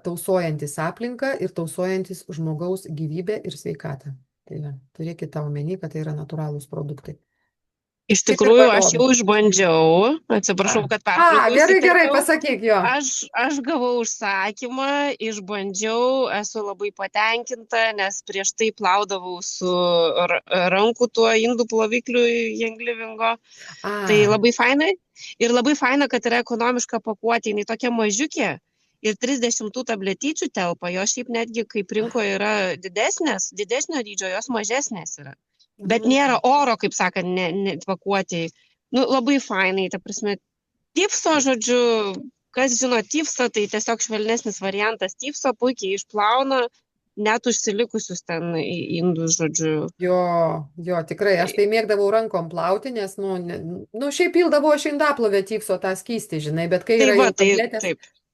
tausojantis aplinką ir tausojantis žmogaus gyvybę ir sveikatą. Tai va, turėkite tą omeny, kad tai yra natūralūs produktai. Iš tikrųjų, aš jau išbandžiau, atsiprašau, kad pertraukiau. Gerai, pasakyk jo. Aš gavau užsakymą, išbandžiau, esu labai patenkinta, nes prieš tai plaudavau su rankų tuo indų plovikliu Young Livingo. Tai labai fainai. Ir labai faina, kad yra ekonomiška pakuotė, jinai tokia mažiukė. Ir 30 tų tabletyčių telpa, jos šiaip netgi kaip rinkoje yra didesnio dydžio, jos mažesnės yra. Bet nėra oro, kaip sakant, pakuotėjai. Nu, labai fainai, ta prasme, Typso, žodžiu, kas žino Typsą, tai tiesiog švelnesnis variantas Typso, puikiai išplauna, net užsilikusius ten indus, žodžiu. Jo, tikrai, aš tai mėgdavau rankom plauti, nes, šiaip pildavau aš indaplovę Typso tą skystį, žinai, bet kai yra jau tabletės,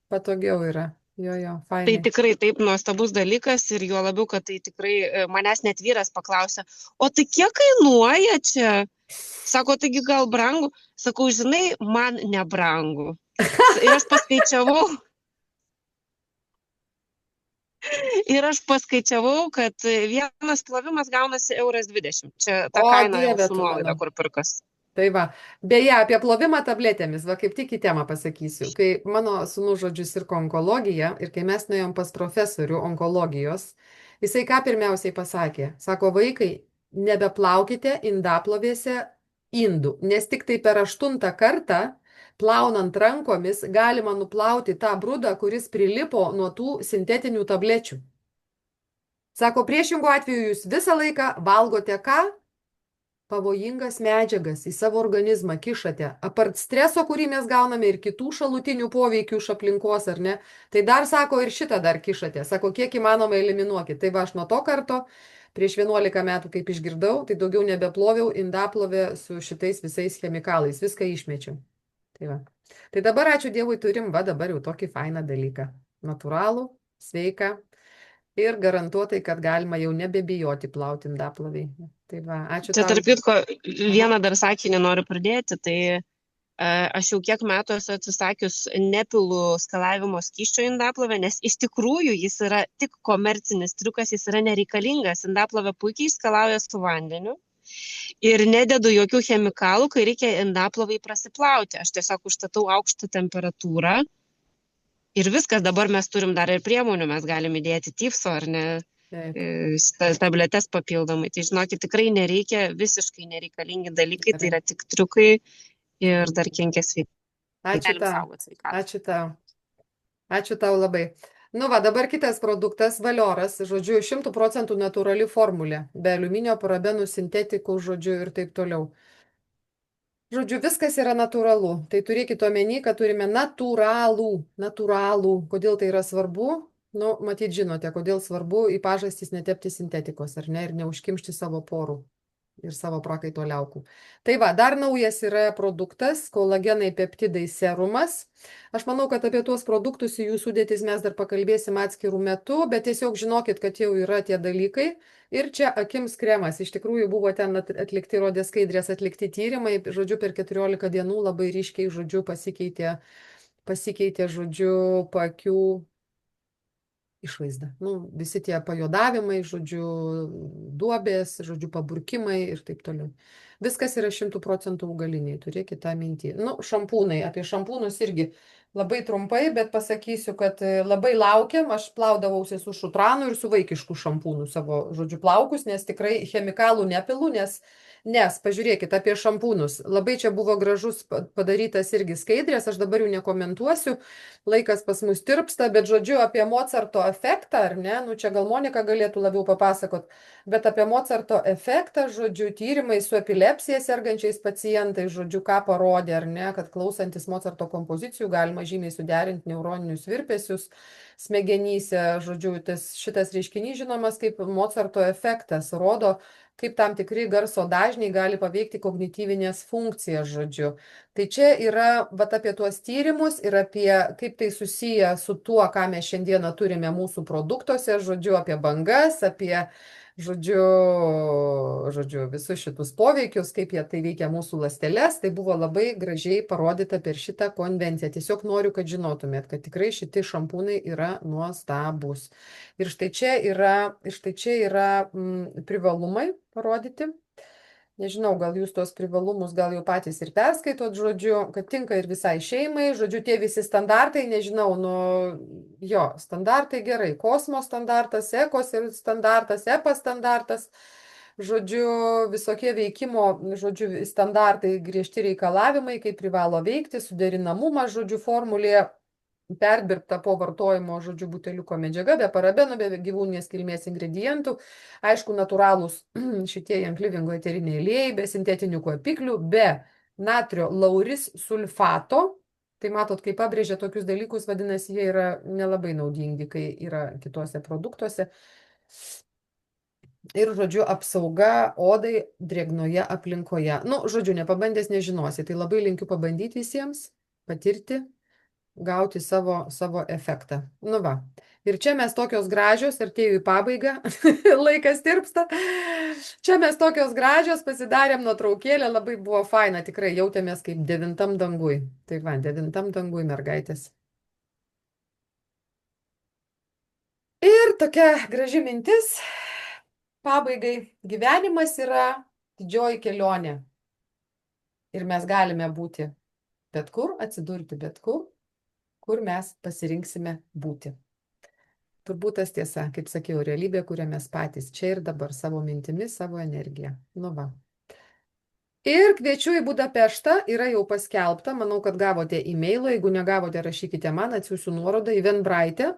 patogiau yra. Jo, fainai. Tai tikrai taip nuostabus dalykas ir juo labiau, kad tai tikrai manęs net vyras paklausė, o tai kiek kainuoja čia? Sako, taigi gal brangu? Sakau, žinai, man nebrangu. Ir aš paskaičiavau, kad vienas plovimas gaunasi 1,20 €. Čia ta kaina jau su nuolaida, kur pirkas. Tai va, beje, apie plovimą tabletėmis, va kaip tik į temą pasakysiu. Kai mano sūnus, žodžiu, sirgo onkologija ir kai mes nuėjom pas profesorių onkologijos, jisai ką pirmiausiai pasakė? Sako, vaikai, nebeplaukite indaplovėse indų, nes tik tai per 8 kartą, plaunant rankomis, galima nuplauti tą brudą, kuris prilipo nuo tų sintetinių tablečių. Sako, priešingų atveju jūs visą laiką valgote ką? pavojingas medžiagas į savo organizmą kišate, apart streso, kurį mes gauname ir kitų šalutinių poveikių iš aplinkos, ar ne, tai dar sako, ir šitą dar kišate, sako, kiek įmanoma eliminuokit. Tai va, aš nuo to karto, prieš 11 metų, kaip išgirdau, tai daugiau nebeploviau indaplovę su šitais visais chemikalais, viską išmečiau. Tai va. Tai dabar, ačiū Dievui, turim, va, dabar jau tokį fainą dalyką. Natūralų, sveiką. Ir garantuotai, kad galima jau nebebijoti plauti indaploviai. Tai va, ačiū Čia tau. tarp kitko, Aha. vieną dar sakinį noriu pridėti, tai aš jau kiek metų esu atsisakius nepilu skalavimo skysčio indaplovę, nes iš tikrųjų jis yra tik komercinis triukas, jis yra nereikalingas. Indaplovę puikiai skalauja su vandeniu ir nededu jokių chemikalų, kai reikia indaplovai prasiplauti. Aš tiesiog užstatau aukštą temperatūrą ir viskas. Dabar mes turim dar ir priemonių, mes galim įdėti tyfso ar ne, Taip, tabletes papildomai. Tai žinokit, tikrai nereikia, visiškai nereikalingi dalykai, tai gerai. yra tik triukai ir dar kenkia sveikatai. Ačiū Galim tau. saugoti sveikatą. Ačiū tau. Ačiū tau labai. Nu va, dabar kitas produktas, valioras, žodžiu, 100% natūrali formulė, be aliuminio, parabenų, sintetikų, žodžiu, ir taip toliau. Žodžiu, viskas yra natūralu. Tai turėkite omeny, kad turime natūralų. Kodėl tai yra svarbu? Nu, matyt, žinote, kodėl svarbu į pažastis netepti sintetikos, ar ne, ir neužkimšti savo porų ir savo prakaito liaukų. Tai va, dar naujas yra produktas, kolagenai peptidai serumas. Aš manau, kad apie tuos produktus į jų sudėtis mes dar pakalbėsim atskirų metų, bet tiesiog žinokit, kad jau yra tie dalykai. Ir čia akims kremas. Iš tikrųjų buvo ten atlikti, rodė skaidrės atlikti tyrimai, žodžiu, per 14 dienų labai ryškiai, žodžiu, pasikeitė, žodžiu, paakių išvaizda. Nu, visi tie pajodavimai, žodžiu, duobės, žodžiu, paburkimai ir taip toliau. Viskas yra 100% augaliniai, turėkite tą mintį. Nu, šampūnai, apie šampūnus irgi labai trumpai, bet pasakysiu, kad labai laukiam, aš plaudavausi su šutranu ir su vaikišku šampūnu savo, žodžiu, plaukus, nes tikrai chemikalų nepilu, nes pažiūrėkit apie šampūnus. Labai čia buvo gražus padarytas irgi skaidrės, aš dabar jų nekomentuosiu, laikas pas mus tirpsta, bet žodžiu apie Mocarto efektą, ar ne, nu čia gal Monika galėtų labiau papasakot, bet apie Mocarto efektą, žodžiu, tyrimai su epilepsija sergančiais pacientais, žodžiu, ką parodė, ar ne, kad klausantis Mocarto kompozicijų galima žymiai suderinti neuroninius virpesius smegenyse, žodžiu, šitas reiškinys žinomas kaip Mocarto efektas, rodo, kaip tam tikri garso dažniai gali paveikti kognityvinės funkcijas, žodžiu. Tai čia yra vat apie tuos tyrimus ir apie kaip tai susiję su tuo, ką mes šiandieną turime mūsų produktuose, žodžiu, apie bangas, apie, žodžiu, visus šitus poveikius, kaip jie tai veikia mūsų ląsteles, tai buvo labai gražiai parodyta per šitą konvenciją. Tiesiog noriu, kad žinotumėt, kad tikrai šitie šampūnai yra nuostabus. Ir štai čia yra privalumai parodyti. Nežinau, gal jūs tos privalumus gal jau patys ir perskaitot, žodžiu, kad tinka ir visai šeimai, žodžiu, tie visi standartai, nežinau, nu, jo, standartai gerai, kosmo standartas, ekos standartas, EPA standartas, žodžiu, visokie veikimo, žodžiu, standartai, griežti reikalavimai, kaip privalo veikti, suderinamumas, žodžiu, formulėje. Perdirbta po vartojimo, žodžiu, buteliuko medžiaga, be parabenų, be gyvūninės kilmės ingredientų, aišku, natūralūs šitie janklivingų eteriniai aliejai, be sintetinių kvapiklių, be natrio lauris sulfato. Tai matot, kai pabrėžia tokius dalykus, vadinasi, jie yra nelabai naudingi, kai yra kitose produktuose. Ir, žodžiu, apsauga odai drėgnoje aplinkoje. Nu, žodžiu, nepabandęs nežinosi, tai labai linkiu pabandyti visiems, patirti, gauti savo efektą. Nu va. Ir čia mes tokios gražios, artėjau į pabaigą, laikas tirpsta. Čia mes tokios gražios, pasidarėm nuotraukėlę, labai buvo faina, tikrai jautėmės kaip 9 dangui. Tai va, 9 dangui mergaitės. Ir tokia graži mintis, pabaigai, gyvenimas yra didžioji kelionė. Ir mes galime būti bet kur, atsidurti bet kur mes pasirinksime būti. Turbūt tas tiesa, kaip sakiau, realybė, kurią mes patys čia ir dabar savo mintimis, savo energiją. Nu va. Ir kviečiu į Budapeštą, yra jau paskelbta, manau, kad gavote e-mailą, jeigu negavote, rašykite man, atsiųsiu nuorodą, Eventbrite,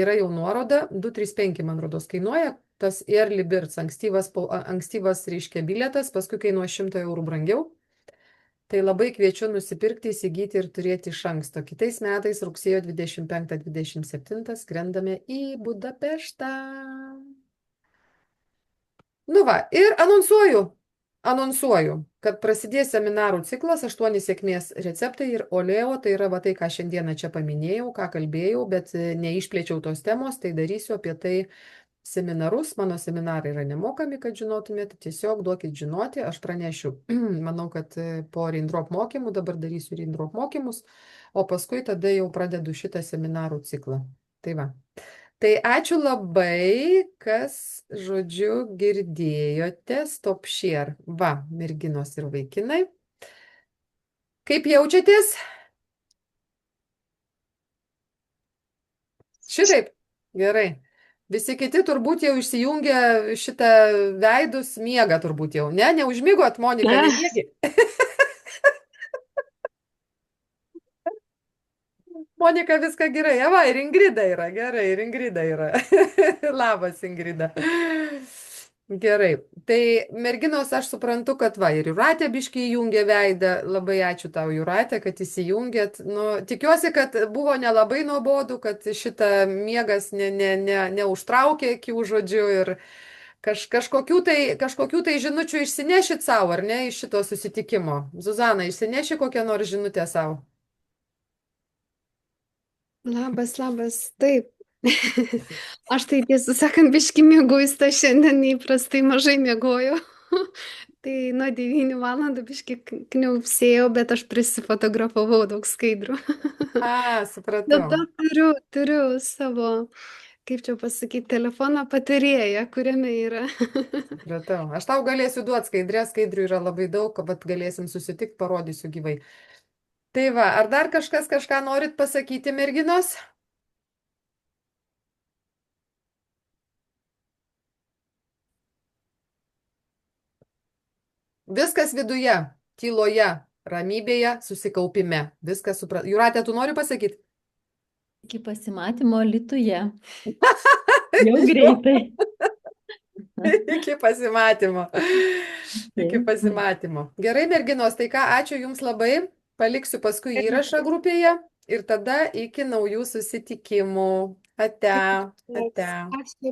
yra jau nuoroda, 235, man rodos, kainuoja, tas early birds, ankstyvas, reiškia, bilietas, paskui kainuoja 100 eurų brangiau. Tai labai kviečiu nusipirkti, įsigyti ir turėti iš anksto. Kitais metais rugsėjo 25-27 skrendame į Budapeštą. Nu va, ir anonsuoju, kad prasidės seminarų ciklas 8 sėkmės receptai ir oleo, tai yra va tai, ką šiandieną čia paminėjau, ką kalbėjau, bet neišplėčiau tos temos, tai darysiu apie tai seminarus. Mano seminarai yra nemokami, kad žinotumėte, tiesiog duokit žinoti, aš pranešiu. Manau, kad po Raindrop mokymų, dabar darysiu Raindrop mokymus, o paskui tada jau pradedu šitą seminarų ciklą. Tai va. Tai ačiū labai, kas, žodžiu, girdėjote, stop share. Va, merginos ir vaikinai. Kaip jaučiatės? Šitaip? Gerai. Visi kiti turbūt jau išsijungia šitą veidus, miega turbūt jau. Ne, neužmigot, Monika, nemiegi. Monika, viską gerai. Va, ir Ingrida yra. Gerai, ir Ingrida yra. Labas, Ingrida. Gerai. Tai merginos, aš suprantu, kad va, ir Jūratė biškį įjungė veidą. Labai ačiū tau, Jūratė, kad įsijungėt. Nu, tikiuosi, kad buvo nelabai nuobodu, kad šitą miegas neužtraukė akių žodžiu ir kažkokių tai žinučių išsinešit savo, ar ne, iš šito susitikimo. Zuzana, išsineši kokią nors žinutę savo? Labas, taip. Aš tai tiesą sakant, biški mieguista šiandien neįprastai mažai miegojau. Tai nuo 9 valandų biški kniaupsėjau, bet aš prisifotografavau daug skaidrų. Supratau. Dabar turiu savo, kaip čia pasakyti, telefono patarėją, kuriame yra. Supratau. Aš tau galėsiu duoti skaidrių yra labai daug, bet galėsim susitikti, parodysiu gyvai. Tai va, ar dar kažką norit pasakyti, merginos? Viskas viduje, tyloje, ramybėje, susikaupime. Viskas supratau. Jūratė, tu nori pasakyti? Iki pasimatymo Alytuje. Jau greitai. Iki pasimatymo. Iki pasimatymo. Gerai, merginos, tai ką, ačiū Jums labai. Paliksiu paskui įrašą grupėje ir tada iki naujų susitikimų. Ate. Ačiū.